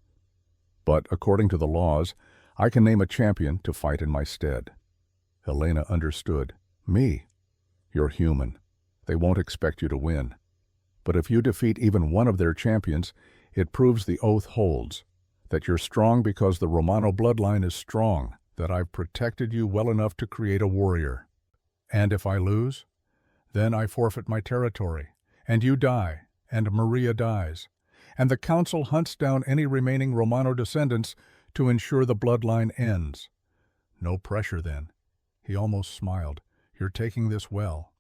But according to the laws, I can name a champion to fight in my stead." Elena understood. "Me? You're human. They won't expect you to win. But if you defeat even one of their champions, it proves the oath holds, that you're strong because the Romano bloodline is strong, that I've protected you well enough to create a warrior. And if I lose, then I forfeit my territory, and you die, and Maria dies, and the council hunts down any remaining Romano descendants to ensure the bloodline ends. No pressure then." He almost smiled. "You're taking this well.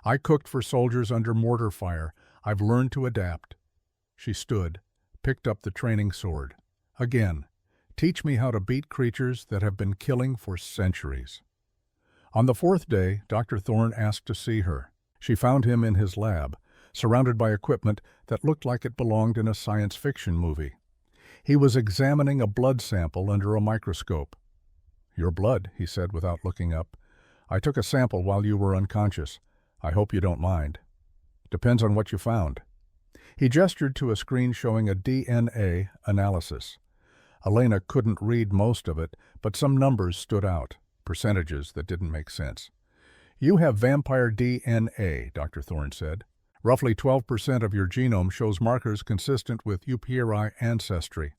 I cooked for soldiers under mortar fire. I've learned to adapt." She stood, picked up the training sword. "Again, teach me how to beat creatures that have been killing for centuries." On the 4th day, Dr. Thorne asked to see her. She found him in his lab, surrounded by equipment that looked like it belonged in a science fiction movie. He was examining a blood sample under a microscope. "Your blood," he said without looking up. "I took a sample while you were unconscious. I hope you don't mind." "Depends on what you found." He gestured to a screen showing a DNA analysis. Elena couldn't read most of it, but some numbers stood out, percentages that didn't make sense. "You have vampire DNA," Dr. Thorne said. "Roughly 12% of your genome shows markers consistent with Upiri ancestry."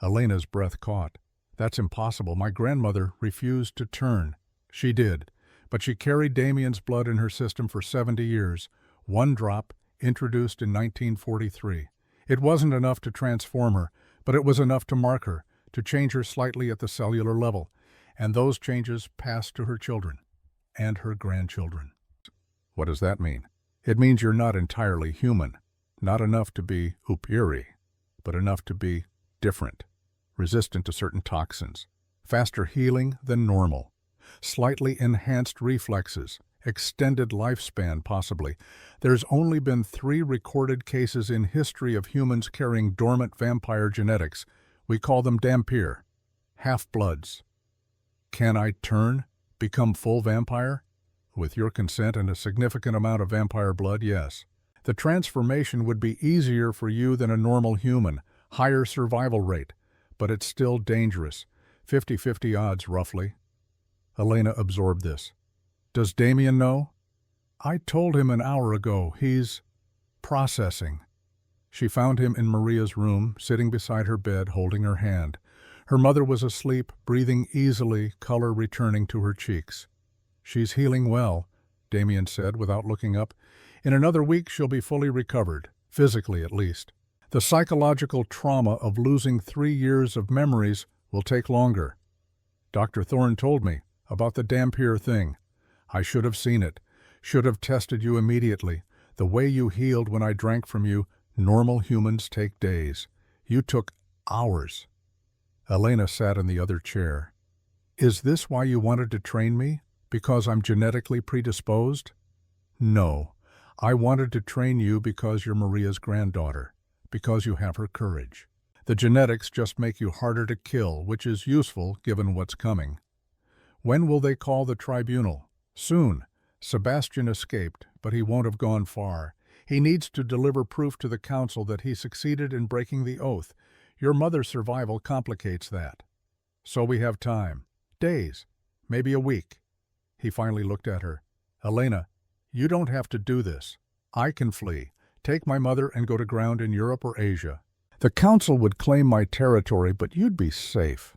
Elena's breath caught. "That's impossible. My grandmother refused to turn." "She did, but she carried Damien's blood in her system for 70 years. 1 drop, introduced in 1943. It wasn't enough to transform her, but it was enough to mark her, to change her slightly at the cellular level, and those changes passed to her children and her grandchildren." "What does that mean?" "It means you're not entirely human. Not enough to be Upiri, but enough to be different, resistant to certain toxins, faster healing than normal, slightly enhanced reflexes, extended lifespan possibly. There's only been 3 recorded cases in history of humans carrying dormant vampire genetics. We call them Dhampir, half-bloods." "Can I turn, become full vampire?" "With your consent and a significant amount of vampire blood, yes. The transformation would be easier for you than a normal human, higher survival rate, but it's still dangerous. 50-50 odds, roughly." Elena absorbed this. "Does Damien know?" "I told him an hour ago. He's processing." She found him in Maria's room, sitting beside her bed, holding her hand. Her mother was asleep, breathing easily, color returning to her cheeks. "She's healing well," Damien said without looking up. "In another week she'll be fully recovered, physically at least. The psychological trauma of losing 3 years of memories will take longer. Dr. Thorne told me about the Dhampir thing. I should have seen it, should have tested you immediately. The way you healed when I drank from you Normal humans take days. You took hours. Elena sat in the other chair. Is this why you wanted to train me? Because I'm genetically predisposed? No. I wanted to train you because you're Maria's granddaughter, because you have her courage. The genetics just make you harder to kill, which is useful given what's coming. When will they call the tribunal? Soon. Sebastian escaped, but he won't have gone far. He needs to deliver proof to the council that he succeeded in breaking the oath. Your mother's survival complicates that. So we have time. Days. Maybe a week. He finally looked at her. Elena, you don't have to do this. I can flee, take my mother and go to ground in Europe or Asia. The council would claim my territory, but you'd be safe.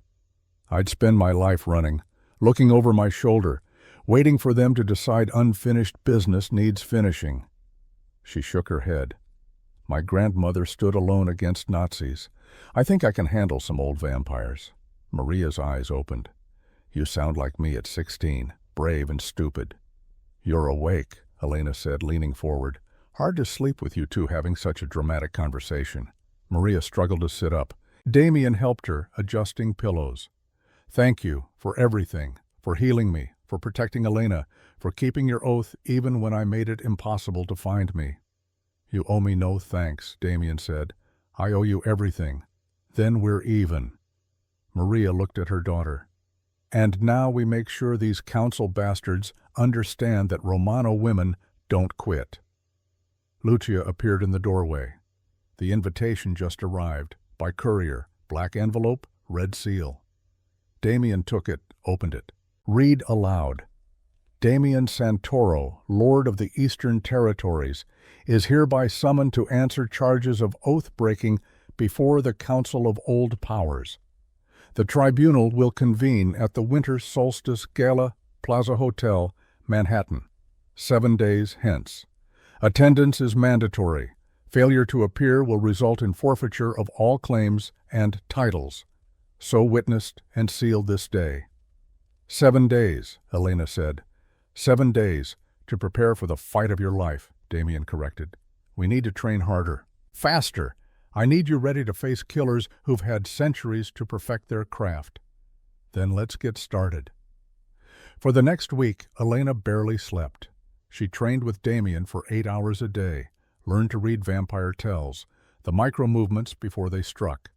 I'd spend my life running, looking over my shoulder, waiting for them to decide unfinished business needs finishing. She shook her head. My grandmother stood alone against Nazis. I think I can handle some old vampires. Maria's eyes opened. You sound like me at 16, brave and stupid. You're awake, Elena said, leaning forward. Hard to sleep with you two having such a dramatic conversation. Maria struggled to sit up. Damien helped her, adjusting pillows. Thank you for everything, for healing me, for protecting Elena, for keeping your oath even when I made it impossible to find me. You owe me no thanks, Damien said. I owe you everything. Then we're even. Maria looked at her daughter. And now we make sure these council bastards understand that Romano women don't quit. Lucia appeared in the doorway. The invitation just arrived, by courier, black envelope, red seal. Damien took it, opened it. Read aloud. Damien Santoro, Lord of the Eastern Territories, is hereby summoned to answer charges of oath-breaking before the Council of Old Powers. The tribunal will convene at the Winter Solstice Gala Plaza Hotel, Manhattan, 7 days hence. Attendance is mandatory. Failure to appear will result in forfeiture of all claims and titles. So witnessed and sealed this day. 7 days, Elena said. 7 days to prepare for the fight of your life, Damien corrected. We need to train harder. Faster! I need you ready to face killers who've had centuries to perfect their craft. Then let's get started. For the next week, Elena barely slept. She trained with Damien for 8 hours a day, learned to read vampire tells, the micro-movements before they struck,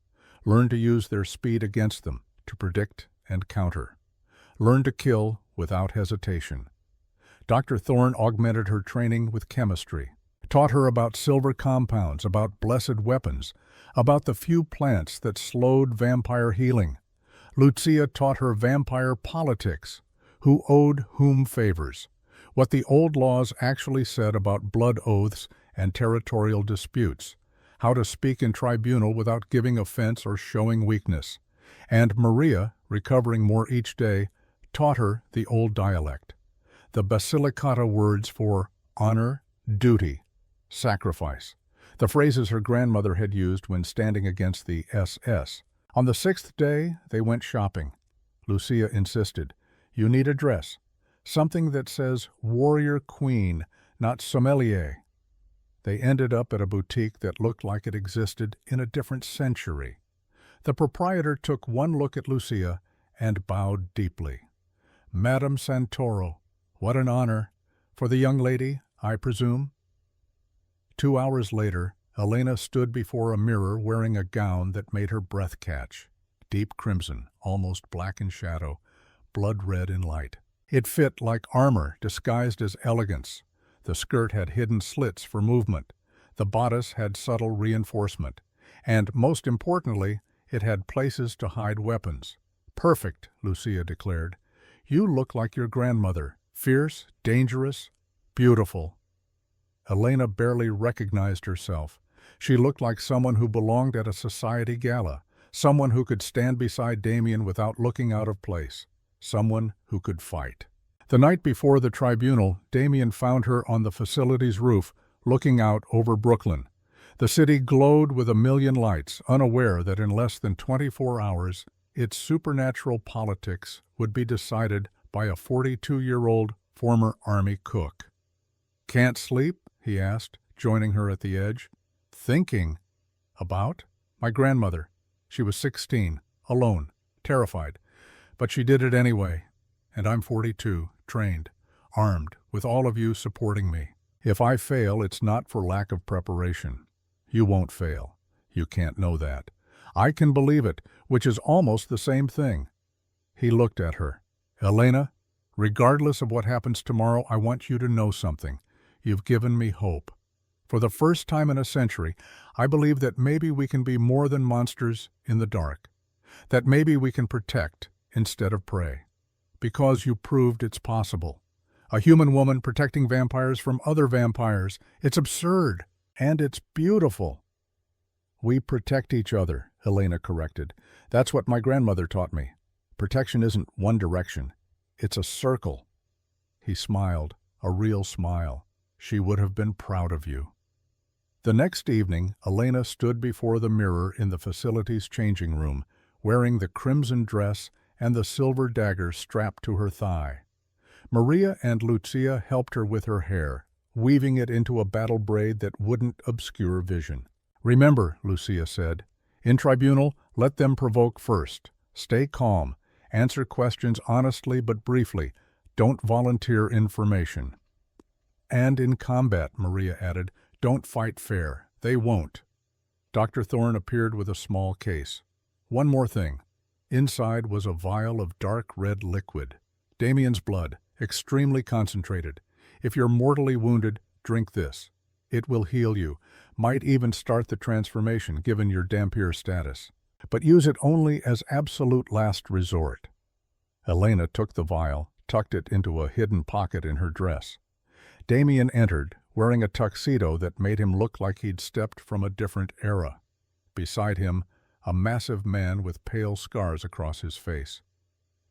learned to use their speed against them, to predict and counter, learned to kill without hesitation. Dr. Thorne augmented her training with chemistry, taught her about silver compounds, about blessed weapons, about the few plants that slowed vampire healing. Lucia taught her vampire politics, who owed whom favors, what the old laws actually said about blood oaths and territorial disputes, how to speak in tribunal without giving offense or showing weakness. And Maria, recovering more each day, taught her the old dialect, the Basilicata words for honor, duty, sacrifice, the phrases her grandmother had used when standing against the SS. On the 6th day, they went shopping. Lucia insisted, you need a dress, something that says warrior queen, not sommelier. They ended up at a boutique that looked like it existed in a different century. The proprietor took one look at Lucia and bowed deeply. Madame Santoro, what an honor. For the young lady, I presume? 2 hours later, Elena stood before a mirror wearing a gown that made her breath catch. Deep crimson, almost black in shadow, blood red in light. It fit like armor disguised as elegance. The skirt had hidden slits for movement. The bodice had subtle reinforcement. And, most importantly, it had places to hide weapons. Perfect, Lucia declared. You look like your grandmother. Fierce, dangerous, beautiful. Elena barely recognized herself. She looked like someone who belonged at a society gala, someone who could stand beside Damien without looking out of place, someone who could fight. The night before the tribunal, Damien found her on the facility's roof, looking out over Brooklyn. The city glowed with a million lights, unaware that in less than 24 hours, its supernatural politics would be decided by a 42-year-old former Army cook. Can't sleep? He asked, joining her at the edge. Thinking about my grandmother. She was 16, alone, terrified. But she did it anyway. And I'm 42, trained, armed, with all of you supporting me. If I fail, it's not for lack of preparation. You won't fail. You can't know that. I can believe it, which is almost the same thing. He looked at her. Elena, regardless of what happens tomorrow, I want you to know something. You've given me hope. For the first time in a century, I believe that maybe we can be more than monsters in the dark. That maybe we can protect instead of prey. Because you proved it's possible. A human woman protecting vampires from other vampires. It's absurd. And it's beautiful. We protect each other, Helena corrected. That's what my grandmother taught me. Protection isn't one direction. It's a circle. He smiled, a real smile. She would have been proud of you. The next evening, Elena stood before the mirror in the facility's changing room, wearing the crimson dress and the silver dagger strapped to her thigh. Maria and Lucia helped her with her hair, weaving it into a battle braid that wouldn't obscure vision. Remember, Lucia said, in tribunal, let them provoke first. Stay calm. Answer questions honestly but briefly. Don't volunteer information. And in combat, Maria added, don't fight fair. They won't. Dr. Thorne appeared with a small case. One more thing. Inside was a vial of dark red liquid. Damien's blood, extremely concentrated. If you're mortally wounded, drink this. It will heal you, might even start the transformation given your Dhampir status. But use it only as absolute last resort. Elena took the vial, tucked it into a hidden pocket in her dress. Damien entered, wearing a tuxedo that made him look like he'd stepped from a different era. Beside him, a massive man with pale scars across his face.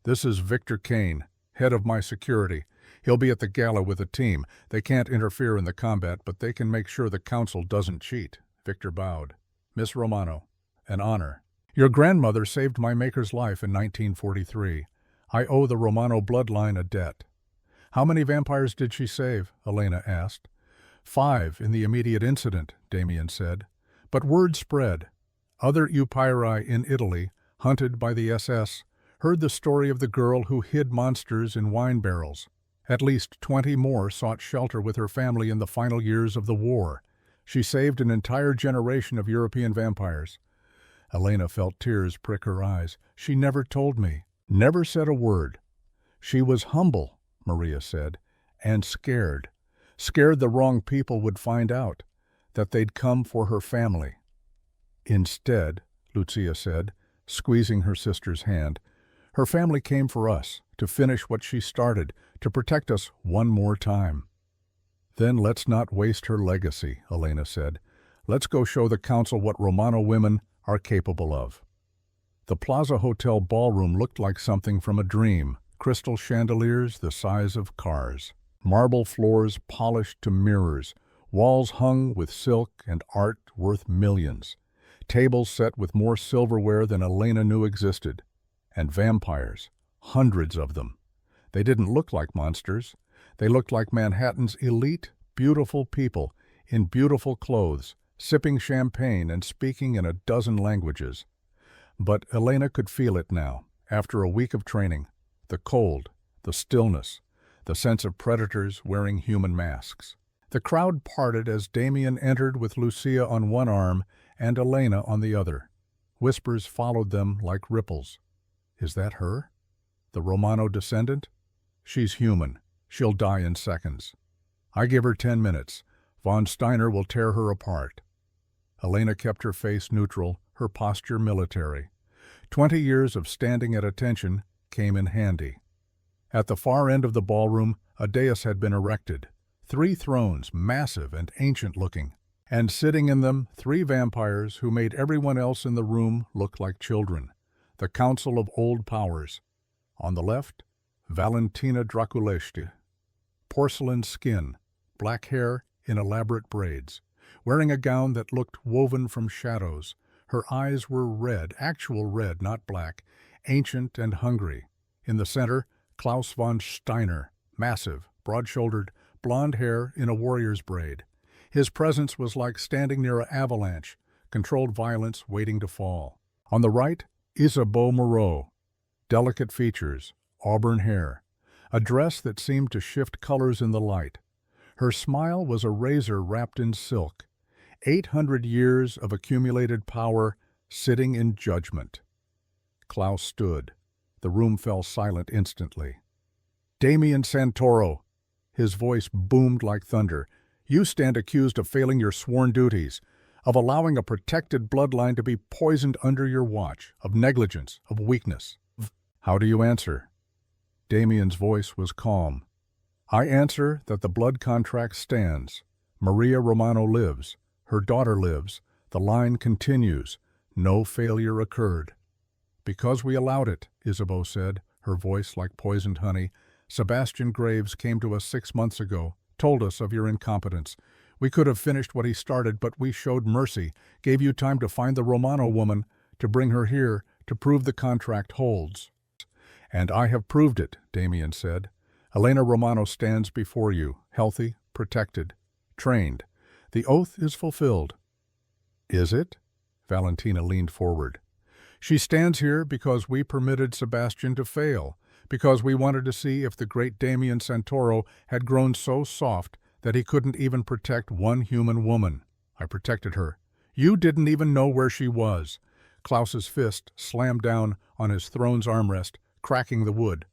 This is Victor Kane, head of my security. He'll be at the gala with a team. They can't interfere in the combat, but they can make sure the council doesn't cheat. Victor bowed. Miss Romano, an honor. Your grandmother saved my maker's life in 1943. I owe the Romano bloodline a debt. How many vampires did she save? Elena asked. 5 in the immediate incident, Damien said. But word spread. Other Eupyri in Italy, hunted by the SS, heard the story of the girl who hid monsters in wine barrels. At least 20 more sought shelter with her family in the final years of the war. She saved an entire generation of European vampires. Elena felt tears prick her eyes. She never told me, never said a word. She was humble, Maria said, and scared. Scared the wrong people would find out, that they'd come for her family. Instead, Lucia said, squeezing her sister's hand, her family came for us, to finish what she started, to protect us one more time. Then let's not waste her legacy, Elena said. Let's go show the council what Romano women are capable of. The Plaza Hotel ballroom looked like something from a dream. Crystal chandeliers the size of cars. Marble floors polished to mirrors. Walls hung with silk and art worth millions. Tables set with more silverware than Elena knew existed. And vampires, hundreds of them. They didn't look like monsters. They looked like Manhattan's elite, beautiful people in beautiful clothes, sipping champagne and speaking in a dozen languages. But Elena could feel it now, after a week of training. The cold, the stillness, the sense of predators wearing human masks. The crowd parted as Damien entered with Lucia on one arm and Elena on the other. Whispers followed them like ripples. Is that her? The Romano descendant? She's human. She'll die in seconds. I give her 10 minutes. Von Steiner will tear her apart. Elena kept her face neutral, her posture military. 20 years of standing at attention came in handy. At the far end of the ballroom, a dais had been erected. 3 thrones, massive and ancient-looking. And sitting in them, 3 vampires who made everyone else in the room look like children. The Council of Old Powers. On the left, Valentina Draculeshti. Porcelain skin, black hair in elaborate braids. Wearing a gown that looked woven from shadows. Her eyes were red, actual red, not black, ancient and hungry. In the center, Klaus von Steiner, massive, broad-shouldered, blonde hair in a warrior's braid. His presence was like standing near an avalanche, controlled violence waiting to fall. On the right, Isabeau Moreau. Delicate features, auburn hair, a dress that seemed to shift colors in the light. Her smile was a razor wrapped in silk. 800 years of accumulated power sitting in judgment. Klaus stood. The room fell silent instantly. "Damien Santoro," his voice boomed like thunder, "you stand accused of failing your sworn duties, of allowing a protected bloodline to be poisoned under your watch, of negligence, of weakness. How do you answer?" Damien's voice was calm. "I answer that the blood contract stands. Maria Romano lives. Her daughter lives. The line continues. No failure occurred." "Because we allowed it," Isabeau said, her voice like poisoned honey. "Sebastian Graves came to us 6 months ago, told us of your incompetence. We could have finished what he started, but we showed mercy, gave you time to find the Romano woman, to bring her here, to prove the contract holds." "And I have proved it," Damien said. "Elena Romano stands before you, healthy, protected, trained. The oath is fulfilled." "Is it?" Valentina leaned forward. "She stands here because we permitted Sebastian to fail, because we wanted to see if the great Damien Santoro had grown so soft that he couldn't even protect one human woman. I protected her. You didn't even know where she was." Klaus's fist slammed down on his throne's armrest, cracking the wood.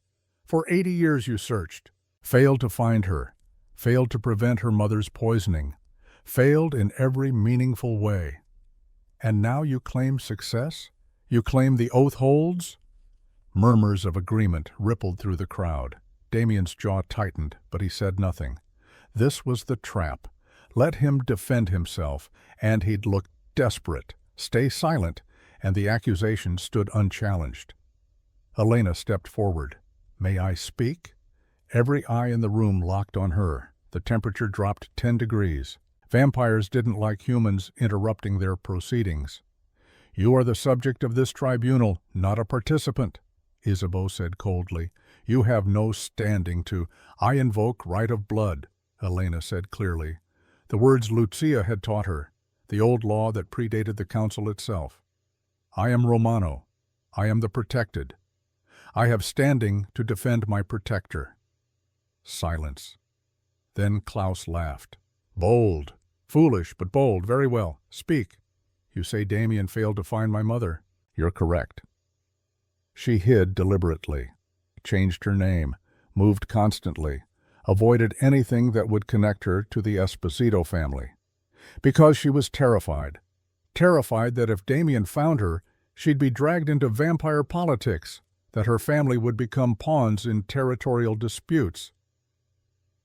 "For 80 years you searched, failed to find her, failed to prevent her mother's poisoning, failed in every meaningful way. And now you claim success? You claim the oath holds?" Murmurs of agreement rippled through the crowd. Damien's jaw tightened, but he said nothing. This was the trap. Let him defend himself, and he'd look desperate. Stay silent, and the accusation stood unchallenged. Elena stepped forward. "May I speak?" Every eye in the room locked on her. The temperature dropped 10 degrees. Vampires didn't like humans interrupting their proceedings. "You are the subject of this tribunal, not a participant," Isabeau said coldly. "You have no standing to—" "I invoke right of blood," Elena said clearly. The words Lucia had taught her, the old law that predated the council itself. "I am Romano. I am the protected. I have standing to defend my protector." Silence. Then Klaus laughed. "Bold. Foolish, but bold. Very well. Speak. You say Damien failed to find my mother. You're correct." She hid deliberately, changed her name, moved constantly, avoided anything that would connect her to the Esposito family. Because she was terrified. Terrified that if Damien found her, she'd be dragged into vampire politics, that her family would become pawns in territorial disputes.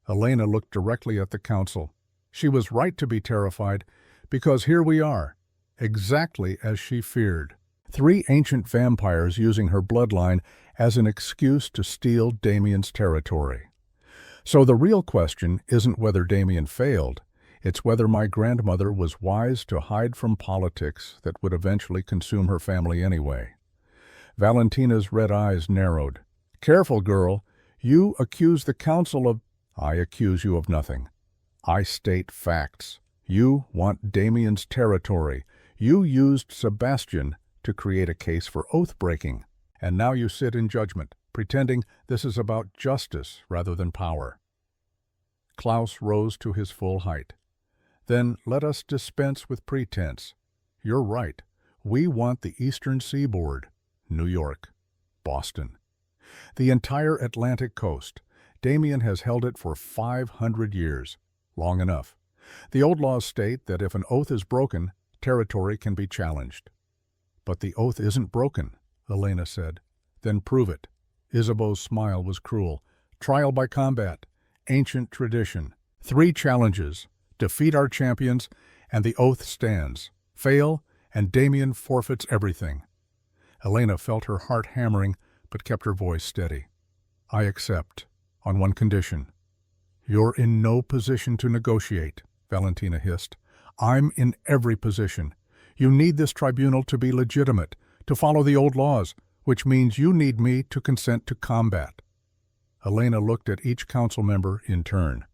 Elena looked directly at the council. She was right to be terrified, because here we are, exactly as she feared. 3 ancient vampires using her bloodline as an excuse to steal Damien's territory. So the real question isn't whether Damien failed, it's whether my grandmother was wise to hide from politics that would eventually consume her family anyway. Valentina's red eyes narrowed. "Careful, girl. You accuse the council of—" "I accuse you of nothing. I state facts. You want Damien's territory. You used Sebastian to create a case for oath-breaking. And now you sit in judgment, pretending this is about justice rather than power." Klaus rose to his full height. "Then let us dispense with pretense. You're right. We want the Eastern Seaboard. New York. Boston. The entire Atlantic coast. Damien has held it for 500 years. Long enough. The old laws state that if an oath is broken, territory can be challenged." "But the oath isn't broken," Elena said. "Then prove it." Isabeau's smile was cruel. "Trial by combat. Ancient tradition. 3 challenges. Defeat our champions, and the oath stands. Fail, and Damien forfeits everything." Elena felt her heart hammering, but kept her voice steady. "I accept, on one condition." "You're in no position to negotiate," Valentina hissed. "I'm in every position. You need this tribunal to be legitimate, to follow the old laws, which means you need me to consent to combat." Elena looked at each council member in turn.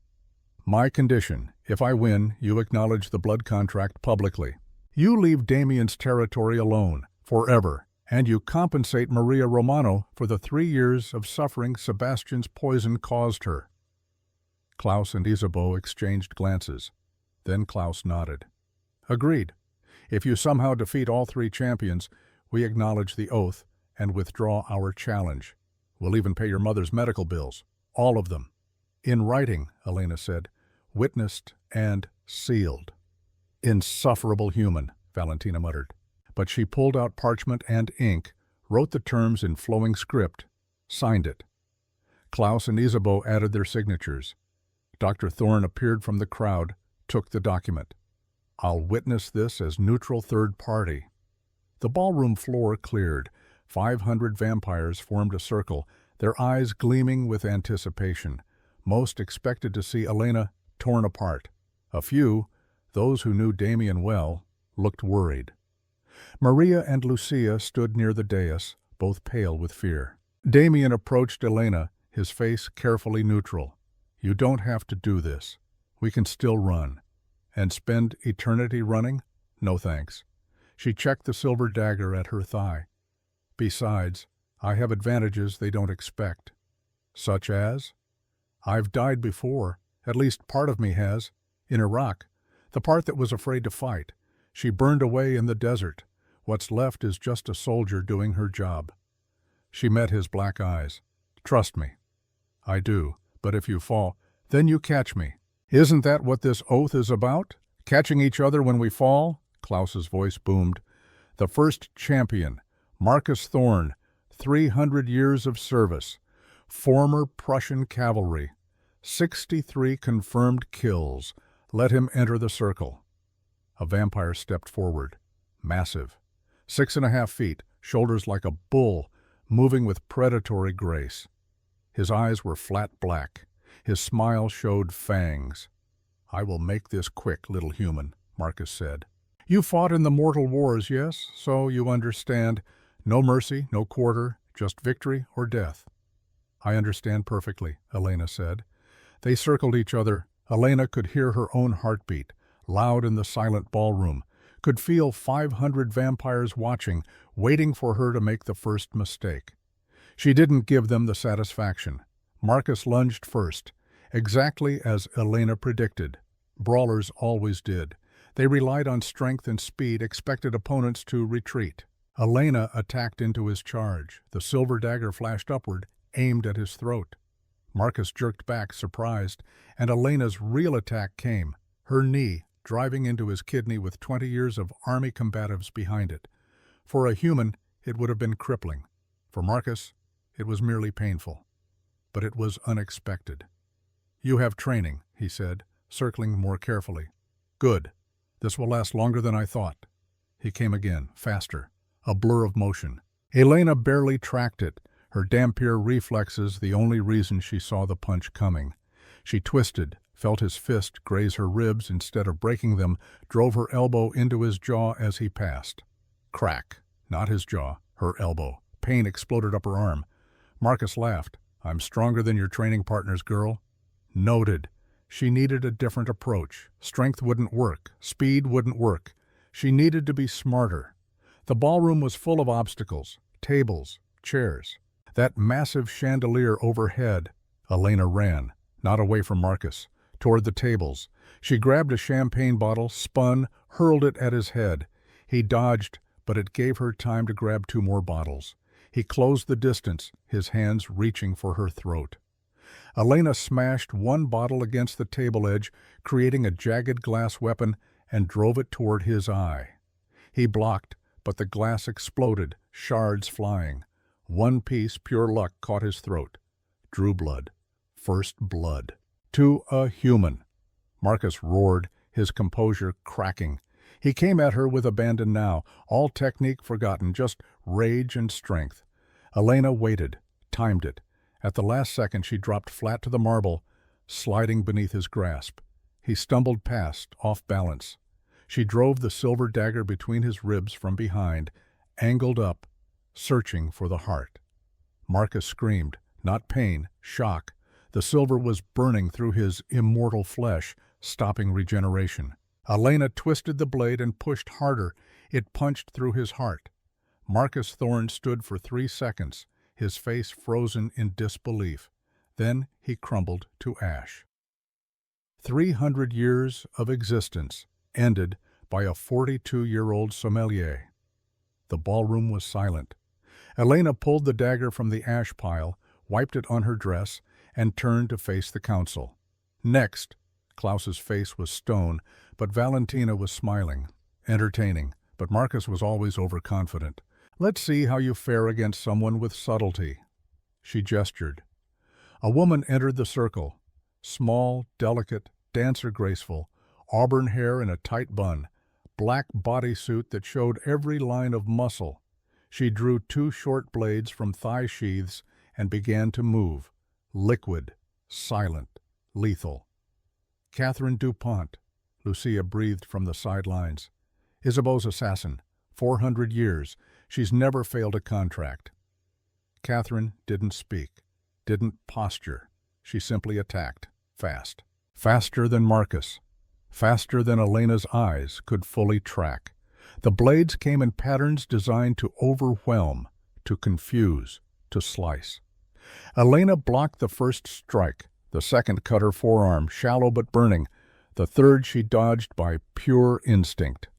"My condition If I win, you acknowledge the blood contract publicly. You leave Damien's territory alone, forever, and you compensate Maria Romano for the 3 years of suffering Sebastian's poison caused her." Klaus and Isabeau exchanged glances. Then Klaus nodded. "Agreed. If you somehow defeat all 3 champions, we acknowledge the oath and withdraw our challenge. We'll even pay your mother's medical bills. All of them." "In writing," Elena said. "Witnessed and sealed." "Insufferable human," Valentina muttered. But she pulled out parchment and ink, wrote the terms in flowing script, signed it. Klaus and Isabeau added their signatures. Dr. Thorne appeared from the crowd, took the document. "I'll witness this as neutral third party." The ballroom floor cleared. 500 vampires formed a circle, their eyes gleaming with anticipation. Most expected to see Elena torn apart. A few, those who knew Damien well, looked worried. Maria and Lucia stood near the dais, both pale with fear. Damien approached Elena, his face carefully neutral. "You don't have to do this. We can still run. And spend eternity running? No thanks." She checked the silver dagger at her thigh. "Besides, I have advantages they don't expect." "Such as?" "I've died before. At least part of me has. In Iraq. The part that was afraid to fight. She burned away in the desert. What's left is just a soldier doing her job." She met his black eyes. "Trust me." "I do. But if you fall, then you catch me." "Isn't that what this oath is about? Catching each other when we fall?" Klaus's voice boomed. "The first champion, Marcus Thorne, 300 years of service, former Prussian cavalry, 63 confirmed kills. Let him enter the circle." A vampire stepped forward, massive, 6.5 feet, shoulders like a bull, moving with predatory grace. His eyes were flat black. His smile showed fangs. "I will make this quick, little human," Marcus said. "You fought in the mortal wars, yes? So you understand. No mercy, no quarter, just victory or death." "I understand perfectly," Elena said. They circled each other. Elena could hear her own heartbeat, loud in the silent ballroom, could feel 500 vampires watching, waiting for her to make the first mistake. She didn't give them the satisfaction. Marcus lunged first, exactly as Elena predicted. Brawlers always did. They relied on strength and speed, expected opponents to retreat. Elena attacked into his charge. The silver dagger flashed upward, aimed at his throat. Marcus jerked back, surprised, and Elena's real attack came, her knee driving into his kidney with 20 years of army combatives behind it. For a human, it would have been crippling. For Marcus, it was merely painful. But it was unexpected. "You have training," he said, circling more carefully. "Good. This will last longer than I thought." He came again, faster, a blur of motion. Elena barely tracked it, her Dampier reflexes the only reason she saw the punch coming. She twisted, felt his fist graze her ribs instead of breaking them, drove her elbow into his jaw as he passed. Crack. Not his jaw, her elbow. Pain exploded up her arm. Marcus laughed. "I'm stronger than your training partners, girl." Noted. She needed a different approach. Strength wouldn't work. Speed wouldn't work. She needed to be smarter. The ballroom was full of obstacles. Tables, chairs. That massive chandelier overhead. Elena ran, not away from Marcus, toward the tables. She grabbed a champagne bottle, spun, hurled it at his head. He dodged, but it gave her time to grab 2 more bottles. He closed the distance, his hands reaching for her throat. Elena smashed 1 bottle against the table edge, creating a jagged glass weapon, and drove it toward his eye. He blocked, but the glass exploded, shards flying. 1 piece, pure luck, caught his throat. Drew blood. First blood. To a human. Marcus roared, his composure cracking. He came at her with abandon now, all technique forgotten, just rage and strength. Elena waited, timed it. At the last second she dropped flat to the marble, sliding beneath his grasp. He stumbled past, off balance. She drove the silver dagger between his ribs from behind, angled up, searching for the heart. Marcus screamed, not pain, shock. The silver was burning through his immortal flesh, stopping regeneration. Elena twisted the blade and pushed harder. It punched through his heart. Marcus Thorne stood for 3 seconds, his face frozen in disbelief. Then he crumbled to ash. 300 years of existence ended by a 42-year-old sommelier. The ballroom was silent. Elena pulled the dagger from the ash pile, wiped it on her dress, and turned to face the council. Next, Klaus's face was stone, but Valentina was smiling, entertaining, but Marcus was always overconfident. "Let's see how you fare against someone with subtlety." She gestured. A woman entered the circle, small, delicate, dancer graceful, auburn hair in a tight bun, black bodysuit that showed every line of muscle. She drew 2 short blades from thigh sheaths and began to move, liquid, silent, lethal. "Catherine DuPont," Lucia breathed from the sidelines. "Isabeau's assassin, 400 years. She's never failed a contract." Catherine didn't speak, didn't posture. She simply attacked, fast. Faster than Marcus. Faster than Elena's eyes could fully track. The blades came in patterns designed to overwhelm, to confuse, to slice. Elena blocked the first strike. The second cut her forearm, shallow but burning. The third she dodged by pure instinct.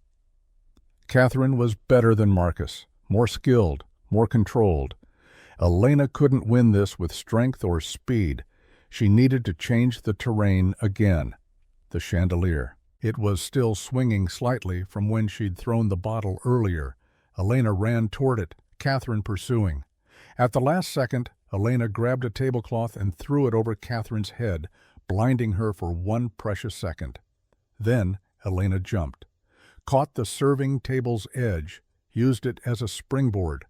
Catherine was better than Marcus, more skilled, more controlled. Elena couldn't win this with strength or speed. She needed to change the terrain again. The chandelier. It was still swinging slightly from when she'd thrown the bottle earlier. Elena ran toward it, Catherine pursuing. At the last second, Elena grabbed a tablecloth and threw it over Catherine's head, blinding her for 1 precious second. Then Elena jumped, caught the serving table's edge, used it as a springboard,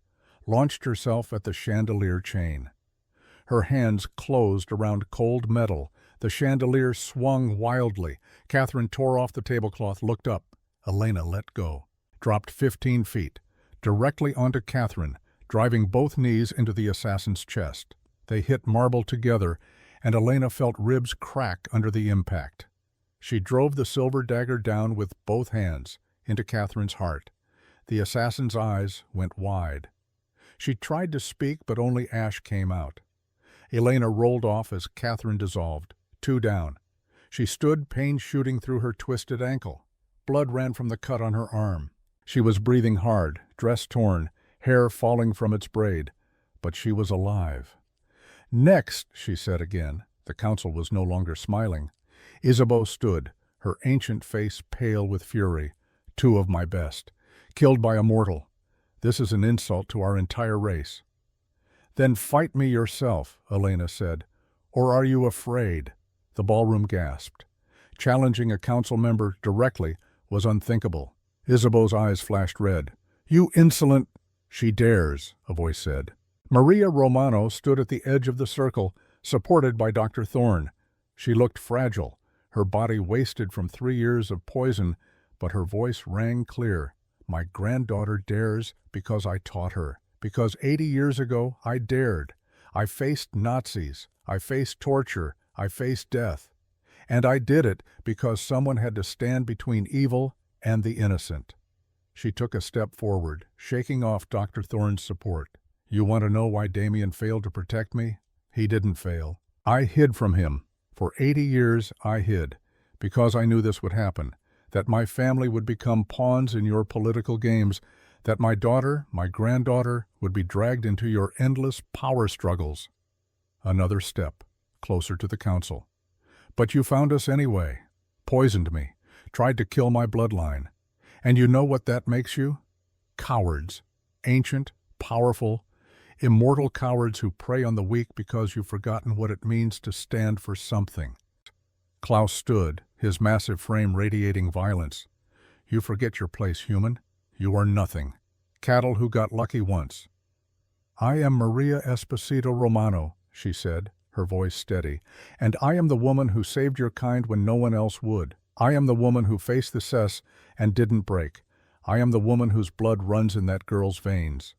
launched herself at the chandelier chain. Her hands closed around cold metal. The chandelier swung wildly. Catherine tore off the tablecloth, looked up. Elena let go, dropped 15 feet, directly onto Catherine, driving both knees into the assassin's chest. They hit marble together, and Elena felt ribs crack under the impact. She drove the silver dagger down with both hands, into Catherine's heart. The assassin's eyes went wide. She tried to speak, but only ash came out. Elena rolled off as Catherine dissolved, 2 down. She stood, pain shooting through her twisted ankle. Blood ran from the cut on her arm. She was breathing hard, dress torn, hair falling from its braid, but she was alive. "Next," she said again. The council was no longer smiling. Isabeau stood, her ancient face pale with fury. "2 of my best, killed by a mortal. This is an insult to our entire race." "Then fight me yourself," Elena said. "Or are you afraid?" The ballroom gasped. Challenging a council member directly was unthinkable. Isabeau's eyes flashed red. "You insolent—" "She dares," a voice said. Maria Romano stood at the edge of the circle, supported by Dr. Thorne. She looked fragile, her body wasted from 3 years of poison, but her voice rang clear. "My granddaughter dares because I taught her. Because 80 years ago I dared. I faced Nazis. I faced torture. I faced death. And I did it because someone had to stand between evil and the innocent." She took a step forward, shaking off Dr. Thorne's support. "You want to know why Damien failed to protect me? He didn't fail. I hid from him. For 80 years I hid, because I knew this would happen, that my family would become pawns in your political games, that my daughter, my granddaughter, would be dragged into your endless power struggles." Another step, closer to the council. "But you found us anyway, poisoned me, tried to kill my bloodline. And you know what that makes you? Cowards. Ancient, powerful, immortal cowards who prey on the weak because you've forgotten what it means to stand for something." Klaus stood, his massive frame radiating violence. "You forget your place, human. You are nothing. Cattle who got lucky once." "I am Maria Esposito Romano," she said, her voice steady, "and I am the woman who saved your kind when no one else would. I am the woman who faced the cess and didn't break. I am the woman whose blood runs in that girl's veins."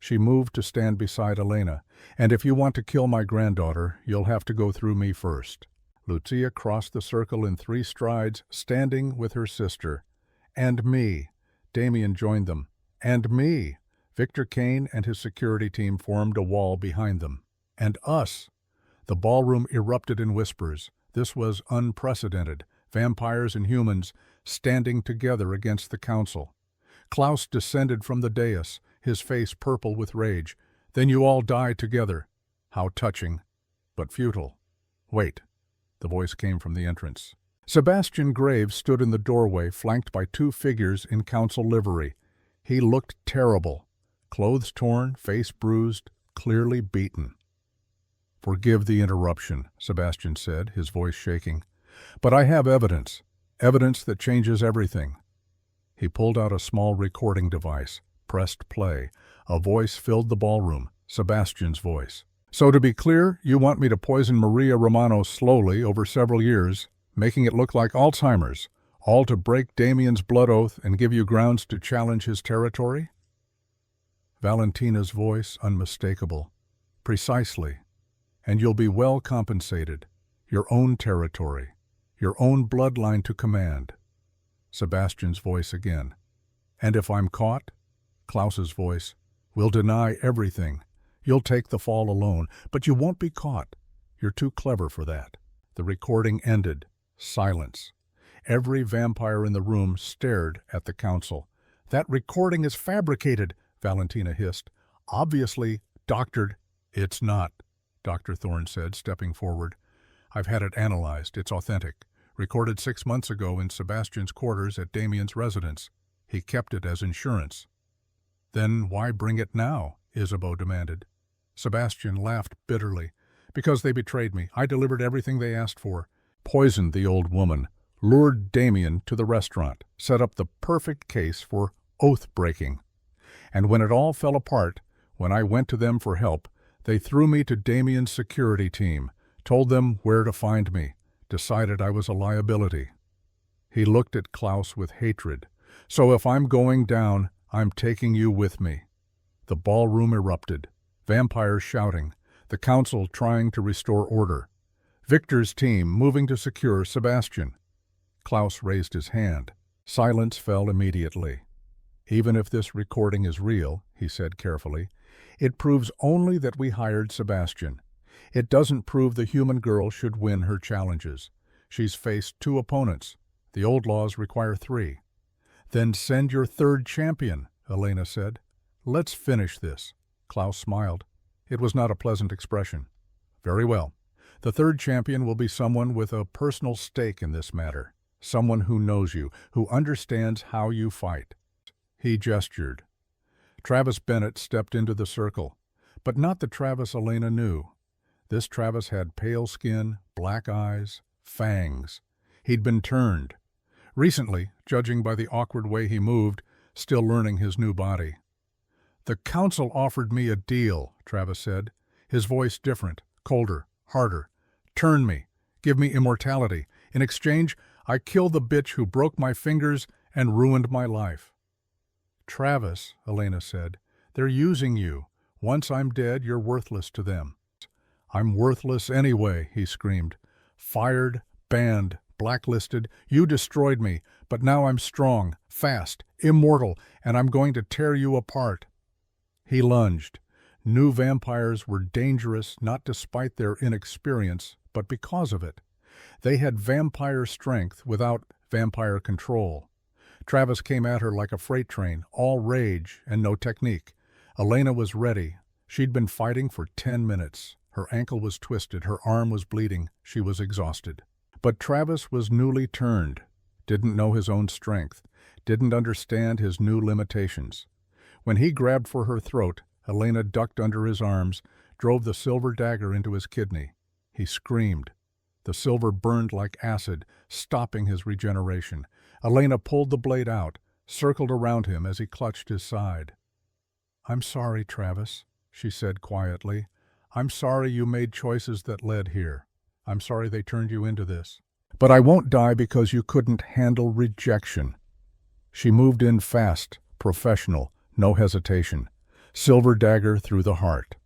She moved to stand beside Elena. "And if you want to kill my granddaughter, you'll have to go through me first." Lucia crossed the circle in 3 strides, standing with her sister. And me. Damien joined them. And me. Victor Kane and his security team formed a wall behind them. And us. The ballroom erupted in whispers. This was unprecedented. Vampires and humans standing together against the council. Klaus descended from the dais, his face purple with rage. Then you all die together. How touching, but futile. Wait. The voice came from the entrance. Sebastian Graves stood in the doorway, flanked by 2 figures in council livery. He looked terrible. Clothes torn, face bruised, clearly beaten. Forgive the interruption, Sebastian said, his voice shaking. But I have evidence. Evidence that changes everything. He pulled out a small recording device, pressed play. A voice filled the ballroom, Sebastian's voice. So to be clear, you want me to poison Maria Romano slowly over several years, making it look like Alzheimer's, all to break Damien's blood oath and give you grounds to challenge his territory? Valentina's voice unmistakable. Precisely. And you'll be well compensated. Your own territory. Your own bloodline to command. Sebastian's voice again. And if I'm caught? Klaus's voice. We'll deny everything. You'll take the fall alone, but you won't be caught. You're too clever for that. The recording ended. Silence. Every vampire in the room stared at the council. That recording is fabricated, Valentina hissed. Obviously doctored. It's not, Dr. Thorne said, stepping forward. I've had it analyzed. It's authentic. Recorded 6 months ago in Sebastian's quarters at Damien's residence. He kept it as insurance. Then why bring it now? Isabeau demanded. Sebastian laughed bitterly. Because they betrayed me. I delivered everything they asked for. Poisoned the old woman. Lured Damien to the restaurant. Set up the perfect case for oath-breaking. And when it all fell apart, when I went to them for help, they threw me to Damien's security team. Told them where to find me. Decided I was a liability. He looked at Klaus with hatred. So if I'm going down, I'm taking you with me. The ballroom erupted. Vampires shouting. The council trying to restore order. Victor's team moving to secure Sebastian. Klaus raised his hand. Silence fell immediately. Even if this recording is real, he said carefully, it proves only that we hired Sebastian. It doesn't prove the human girl should win her challenges. She's faced 2 opponents. The old laws require 3. Then send your 3rd champion, Elena said. Let's finish this. Klaus smiled. It was not a pleasant expression. Very well. The 3rd champion will be someone with a personal stake in this matter. Someone who knows you, who understands how you fight. He gestured. Travis Bennett stepped into the circle, but not the Travis Elena knew. This Travis had pale skin, black eyes, fangs. He'd been turned. Recently, judging by the awkward way he moved, still learning his new body. The council offered me a deal, Travis said, his voice different, colder, harder. Turn me. Give me immortality. In exchange, I kill the bitch who broke my fingers and ruined my life. Travis, Elena said, they're using you. Once I'm dead, you're worthless to them. I'm worthless anyway, he screamed. Fired, banned, blacklisted. You destroyed me, but now I'm strong, fast, immortal, and I'm going to tear you apart. He lunged. New vampires were dangerous not despite their inexperience, but because of it. They had vampire strength without vampire control. Travis came at her like a freight train, all rage and no technique. Elena was ready. She'd been fighting for 10 minutes. Her ankle was twisted, her arm was bleeding, she was exhausted. But Travis was newly turned, didn't know his own strength, didn't understand his new limitations. When he grabbed for her throat, Elena ducked under his arms, drove the silver dagger into his kidney. He screamed. The silver burned like acid, stopping his regeneration. Elena pulled the blade out, circled around him as he clutched his side. "I'm sorry, Travis," she said quietly. "I'm sorry you made choices that led here. I'm sorry they turned you into this. But I won't die because you couldn't handle rejection." She moved in fast, professional, no hesitation. Silver dagger through the heart.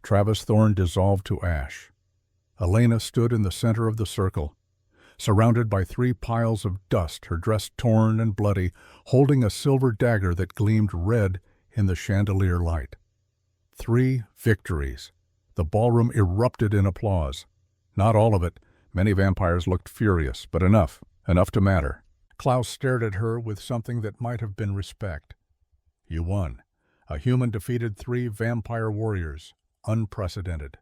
Travis Thorne dissolved to ash. Elena stood in the center of the circle, surrounded by 3 piles of dust, her dress torn and bloody, holding a silver dagger that gleamed red in the chandelier light. 3 victories. The ballroom erupted in applause. Not all of it. Many vampires looked furious, but enough to matter. Klaus stared at her with something that might have been respect. You won. A human defeated 3 vampire warriors. Unprecedented.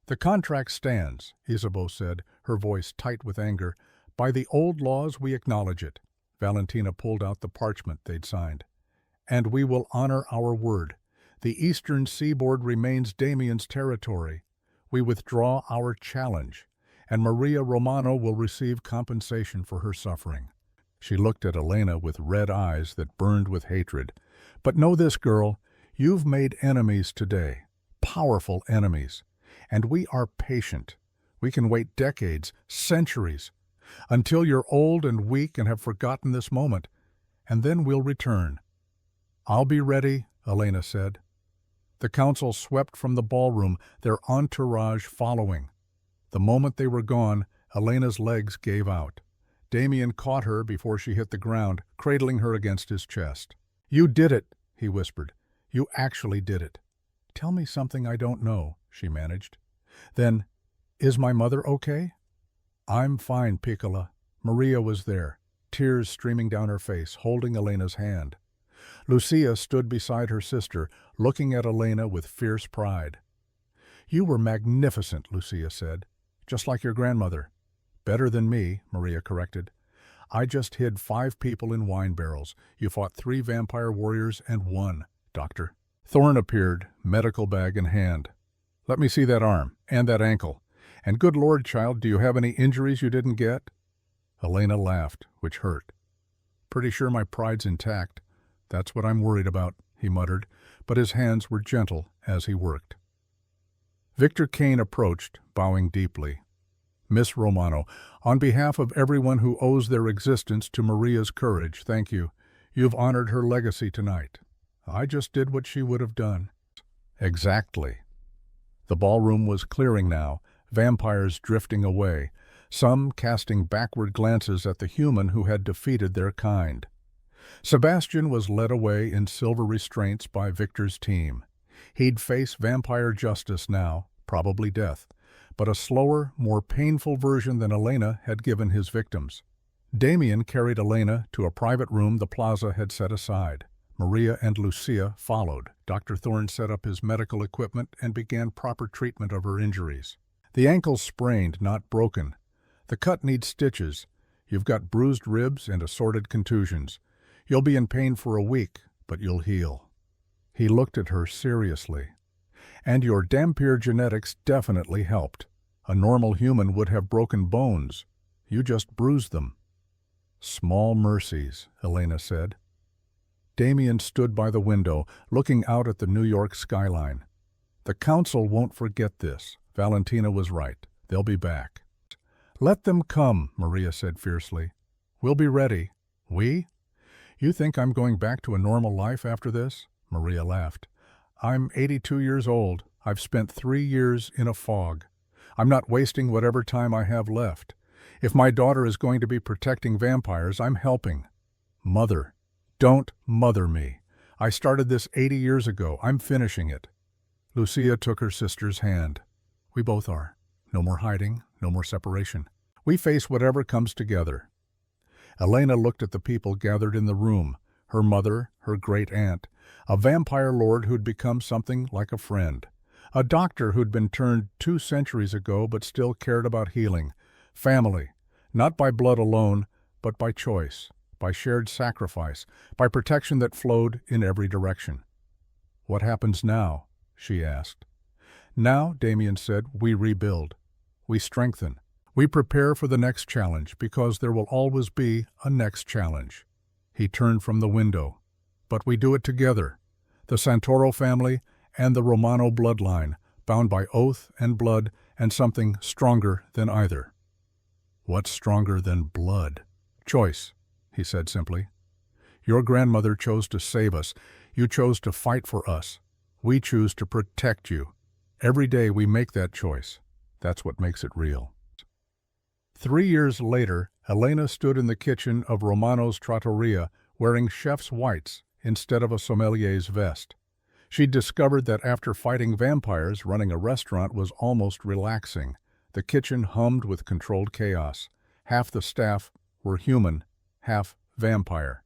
The contract stands, Isabeau said, her voice tight with anger. By the old laws, we acknowledge it. Valentina pulled out the parchment they'd signed. And we will honor our word. The eastern seaboard remains Damien's territory. We withdraw our challenge, and Maria Romano will receive compensation for her suffering. She looked at Elena with red eyes that burned with hatred. But know this, girl, you've made enemies today, powerful enemies, and we are patient. We can wait decades, centuries, until you're old and weak and have forgotten this moment, and then we'll return. I'll be ready, Elena said. The council swept from the ballroom, their entourage following. The moment they were gone, Elena's legs gave out. Damien caught her before she hit the ground, cradling her against his chest. You did it, he whispered. You actually did it. Tell me something I don't know, she managed. Then, is my mother okay? I'm fine, Piccola. Maria was there, tears streaming down her face, holding Elena's hand. Lucia stood beside her sister, looking at Elena with fierce pride. You were magnificent, Lucia said. Just like your grandmother. Better than me, Maria corrected. I just hid 5 people in wine barrels. You fought 3 vampire warriors and won, Doctor. Thorne appeared, medical bag in hand. Let me see that arm, and that ankle. And good Lord, child, do you have any injuries you didn't get? Elena laughed, which hurt. Pretty sure my pride's intact. That's what I'm worried about, he muttered, but his hands were gentle as he worked. Victor Kane approached, bowing deeply. Miss Romano, on behalf of everyone who owes their existence to Maria's courage, thank you. You've honored her legacy tonight. I just did what she would have done. Exactly. The ballroom was clearing now, vampires drifting away, some casting backward glances at the human who had defeated their kind. Sebastian was led away in silver restraints by Victor's team. He'd face vampire justice now, probably death, but a slower, more painful version than Elena had given his victims. Damien carried Elena to a private room the plaza had set aside. Maria and Lucia followed. Dr. Thorne set up his medical equipment and began proper treatment of her injuries. The ankle's sprained, not broken. The cut needs stitches. You've got bruised ribs and assorted contusions. You'll be in pain for a week, but you'll heal. He looked at her seriously. And your Dampier genetics definitely helped. A normal human would have broken bones. You just bruised them. Small mercies, Elena said. Damien stood by the window, looking out at the New York skyline. The council won't forget this. Valentina was right. They'll be back. Let them come, Maria said fiercely. We'll be ready. We? You think I'm going back to a normal life after this? Maria laughed. I'm 82 years old. I've spent 3 years in a fog. I'm not wasting whatever time I have left. If my daughter is going to be protecting vampires, I'm helping. Mother. Don't mother me. I started this 80 years ago. I'm finishing it. Lucia took her sister's hand. We both are. No more hiding, no more separation. We face whatever comes together. Elena looked at the people gathered in the room, her mother, her great-aunt, a vampire lord who'd become something like a friend, a doctor who'd been turned 2 centuries ago but still cared about healing, family, not by blood alone, but by choice, by shared sacrifice, by protection that flowed in every direction. What happens now? She asked. Now, Damien said, we rebuild. We strengthen. We prepare for the next challenge because there will always be a next challenge. He turned from the window. But we do it together. The Santoro family and the Romano bloodline, bound by oath and blood and something stronger than either. What's stronger than blood? Choice, he said simply. Your grandmother chose to save us. You chose to fight for us. We choose to protect you. Every day we make that choice. That's what makes it real. 3 years later, Elena stood in the kitchen of Romano's trattoria wearing chef's whites instead of a sommelier's vest. She'd discovered that after fighting vampires, running a restaurant was almost relaxing. The kitchen hummed with controlled chaos. Half the staff were human, half vampire.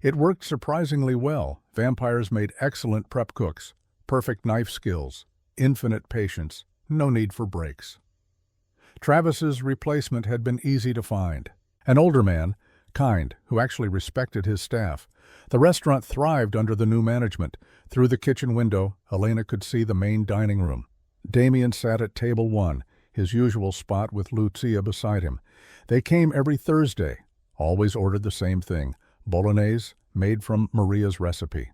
It worked surprisingly well. Vampires made excellent prep cooks, perfect knife skills, infinite patience, no need for breaks. Travis's replacement had been easy to find. An older man, kind, who actually respected his staff. The restaurant thrived under the new management. Through the kitchen window, Elena could see the main dining room. Damien sat at table 1, his usual spot with Lucia beside him. They came every Thursday, always ordered the same thing, bolognese, made from Maria's recipe.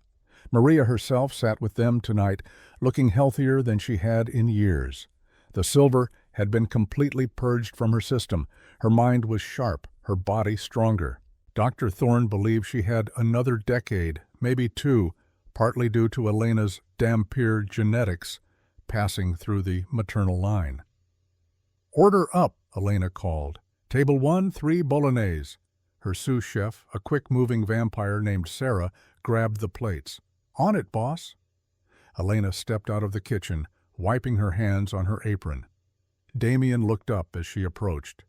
Maria herself sat with them tonight, looking healthier than she had in years. The silver had been completely purged from her system. Her mind was sharp, her body stronger. Dr. Thorne believed she had another decade, maybe 2, partly due to Elena's Dampier genetics passing through the maternal line. "Order up," Elena called. "Table 1, 3 bolognese." Her sous chef, a quick-moving vampire named Sarah, grabbed the plates. "On it, boss." Elena stepped out of the kitchen, wiping her hands on her apron. Damien looked up as she approached.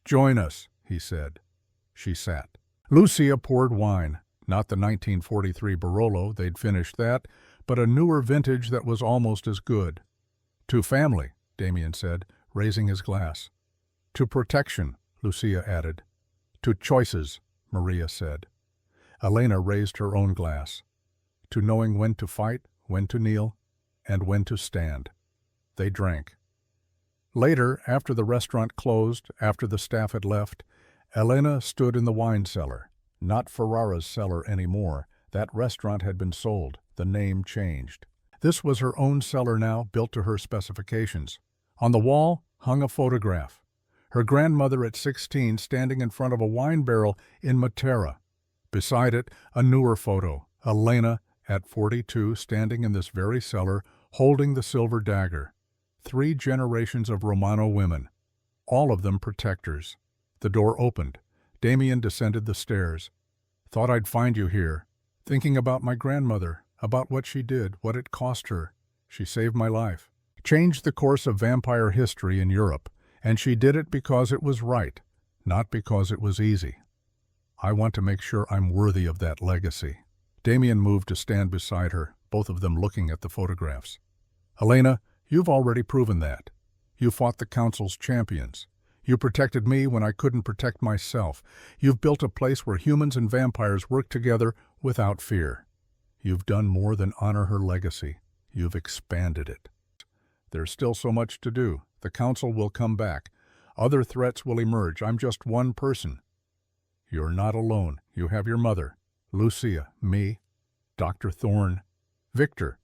"Join us," he said. She sat. Lucia poured wine, not the 1943 Barolo, they'd finished that, but a newer vintage that was almost as good. "To family," Damien said, raising his glass. "To protection," Lucia added. "To choices," Maria said. Elena raised her own glass. "To knowing when to fight, when to kneel, and when to stand." They drank. Later, after the restaurant closed, after the staff had left, Elena stood in the wine cellar. Not Ferrara's cellar anymore. That restaurant had been sold. The name changed. This was her own cellar now, built to her specifications. On the wall hung a photograph. Her grandmother at 16 standing in front of a wine barrel in Matera. Beside it, a newer photo. Elena at 42 standing in this very cellar, holding the silver dagger. 3 generations of Romano women, all of them protectors. The door opened. Damien descended the stairs. "Thought I'd find you here. Thinking about my grandmother, about what she did, what it cost her. She saved my life. Changed the course of vampire history in Europe, and she did it because it was right, not because it was easy. I want to make sure I'm worthy of that legacy." Damien moved to stand beside her, both of them looking at the photographs. "Elena, you've already proven that. You fought the Council's champions. You protected me when I couldn't protect myself. You've built a place where humans and vampires work together without fear. You've done more than honor her legacy. You've expanded it. There's still so much to do. The Council will come back. Other threats will emerge. I'm just one person. You're not alone. You have your mother, Lucia, me, Dr. Thorne, Victor,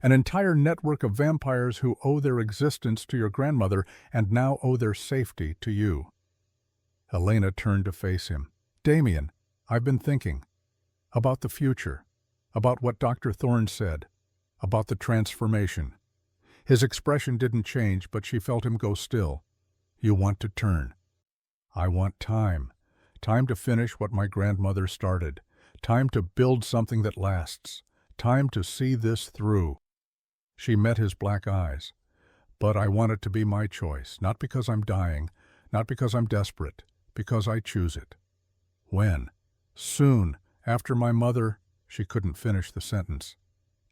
an entire network of vampires who owe their existence to your grandmother and now owe their safety to you." Elena turned to face him. "Damien, I've been thinking about the future, about what Dr. Thorne said, about the transformation." His expression didn't change, but she felt him go still. "You want to turn. I want time. Time to finish what my grandmother started. Time to build something that lasts. Time to see this through." She met his black eyes. "But I want it to be my choice, not because I'm dying, not because I'm desperate, because I choose it." "When?" "Soon, after my mother—" She couldn't finish the sentence.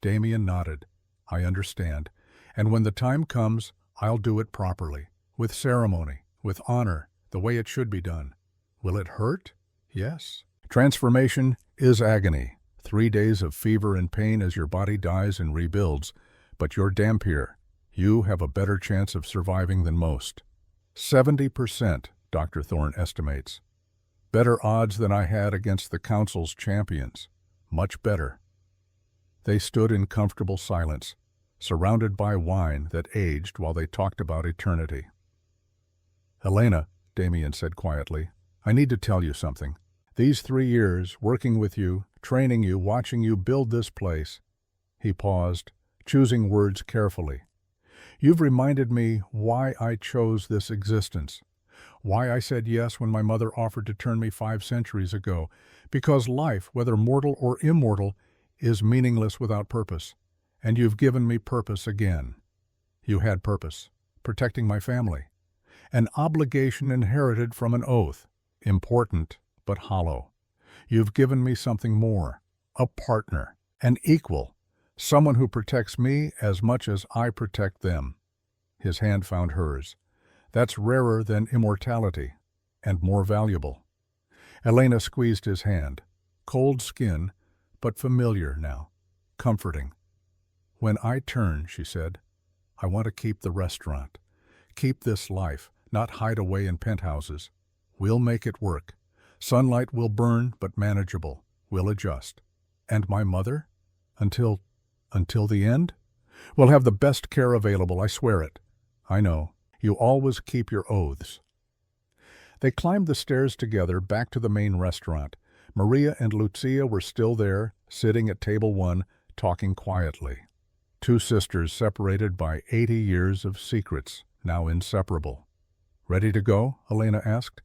Damien nodded. "I understand. And when the time comes, I'll do it properly, with ceremony, with honor, the way it should be done. Will it hurt? Yes. Transformation is agony. 3 days of fever and pain as your body dies and rebuilds. But you're Dampier. You have a better chance of surviving than most. 70%, Dr. Thorne estimates. Better odds than I had against the Council's champions. Much better." They stood in comfortable silence, surrounded by wine that aged while they talked about eternity. "Elena," Damien said quietly, "I need to tell you something. These 3 years, working with you, training you, watching you build this place." He paused, choosing words carefully. You've reminded me why I chose this existence, why I said yes when my mother offered to turn me 5 centuries ago, because life, whether mortal or immortal, is meaningless without purpose, and you've given me purpose again. You had purpose, protecting my family, an obligation inherited from an oath, important but hollow. You've given me something more, a partner, an equal, someone who protects me as much as I protect them. His hand found hers. That's rarer than immortality, and more valuable. Elena squeezed his hand. Cold skin, but familiar now, comforting. When I turn, she said, I want to keep the restaurant. Keep this life, not hide away in penthouses. We'll make it work. Sunlight will burn, but manageable. We'll adjust. And my mother? Until the end? We'll have the best care available, I swear it. I know. You always keep your oaths. They climbed the stairs together back to the main restaurant. Maria and Lucia were still there, sitting at table 1, talking quietly. Two sisters separated by 80 years of secrets, now inseparable. Ready to go? Elena asked.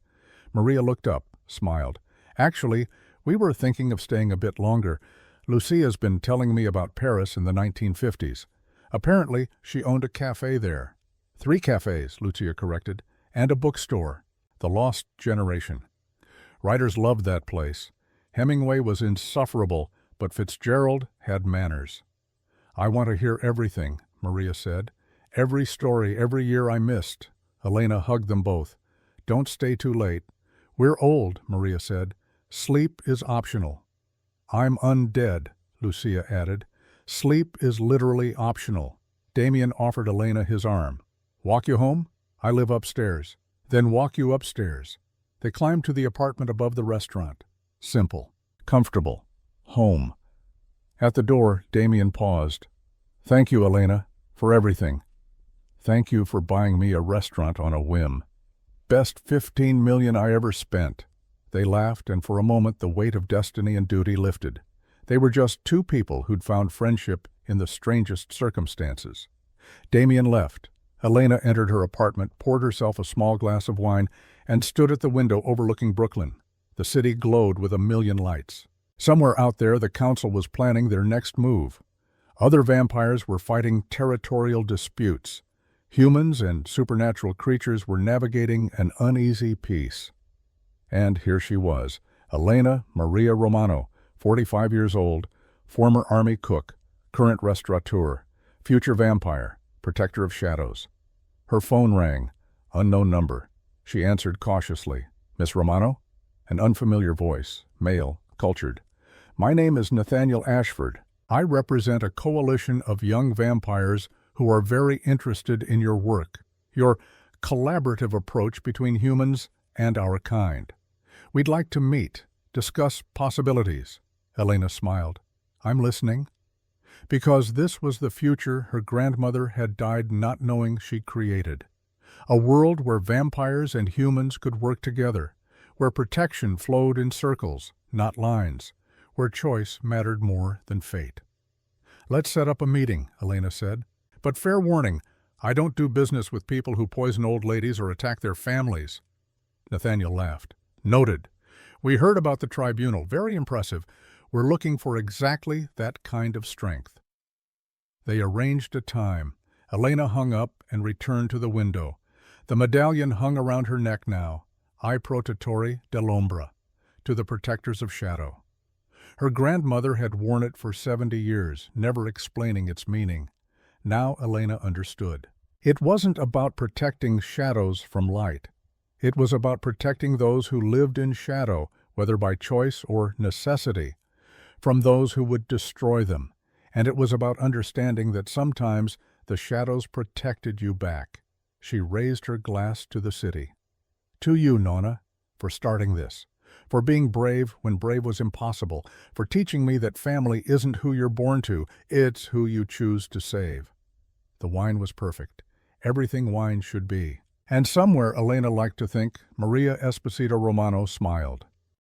Maria looked up, smiled. Actually, we were thinking of staying a bit longer. Lucia's been telling me about Paris in the 1950s. Apparently, she owned a cafe there. 3 cafes, Lucia corrected, and a bookstore. The Lost Generation. Writers loved that place. Hemingway was insufferable, but Fitzgerald had manners. I want to hear everything, Maria said. Every story, every year I missed. Elena hugged them both. Don't stay too late. We're old, Maria said. Sleep is optional. I'm undead, Lucia added. Sleep is literally optional. Damien offered Elena his arm. Walk you home? I live upstairs. Then walk you upstairs. They climbed to the apartment above the restaurant. Simple, comfortable, home. At the door, Damien paused. Thank you, Elena, for everything. Thank you for buying me a restaurant on a whim. Best 15 million I ever spent. They laughed, and for a moment the weight of destiny and duty lifted. They were just two people who'd found friendship in the strangest circumstances. Damien left. Elena entered her apartment, poured herself a small glass of wine, and stood at the window overlooking Brooklyn. The city glowed with a million lights. Somewhere out there, the council was planning their next move. Other vampires were fighting territorial disputes. Humans and supernatural creatures were navigating an uneasy peace. And here she was, Elena Maria Romano, 45 years old, former army cook, current restaurateur, future vampire, protector of shadows. Her phone rang. Unknown number. She answered cautiously. Miss Romano? An unfamiliar voice, male, cultured. My name is Nathaniel Ashford. I represent a coalition of young vampires who are very interested in your work, your collaborative approach between humans and our kind. We'd like to meet, discuss possibilities. Elena smiled. I'm listening. Because this was the future her grandmother had died not knowing she created. A world where vampires and humans could work together, where protection flowed in circles, not lines, where choice mattered more than fate. Let's set up a meeting, Elena said. But fair warning, I don't do business with people who poison old ladies or attack their families. Nathaniel laughed. Noted. We heard about the tribunal. Very impressive. We're looking for exactly that kind of strength. They arranged a time. Elena hung up and returned to the window. The medallion hung around her neck now, I Protettori dell'Ombra, to the protectors of shadow. Her grandmother had worn it for 70 years, never explaining its meaning. Now Elena understood. It wasn't about protecting shadows from light. It was about protecting those who lived in shadow, whether by choice or necessity, from those who would destroy them. And it was about understanding that sometimes the shadows protected you back. She raised her glass to the city. To you, Nonna, for starting this, for being brave when brave was impossible, for teaching me that family isn't who you're born to, it's who you choose to save. The wine was perfect, everything wine should be. And somewhere, Elena liked to think, Maria Esposito Romano smiled.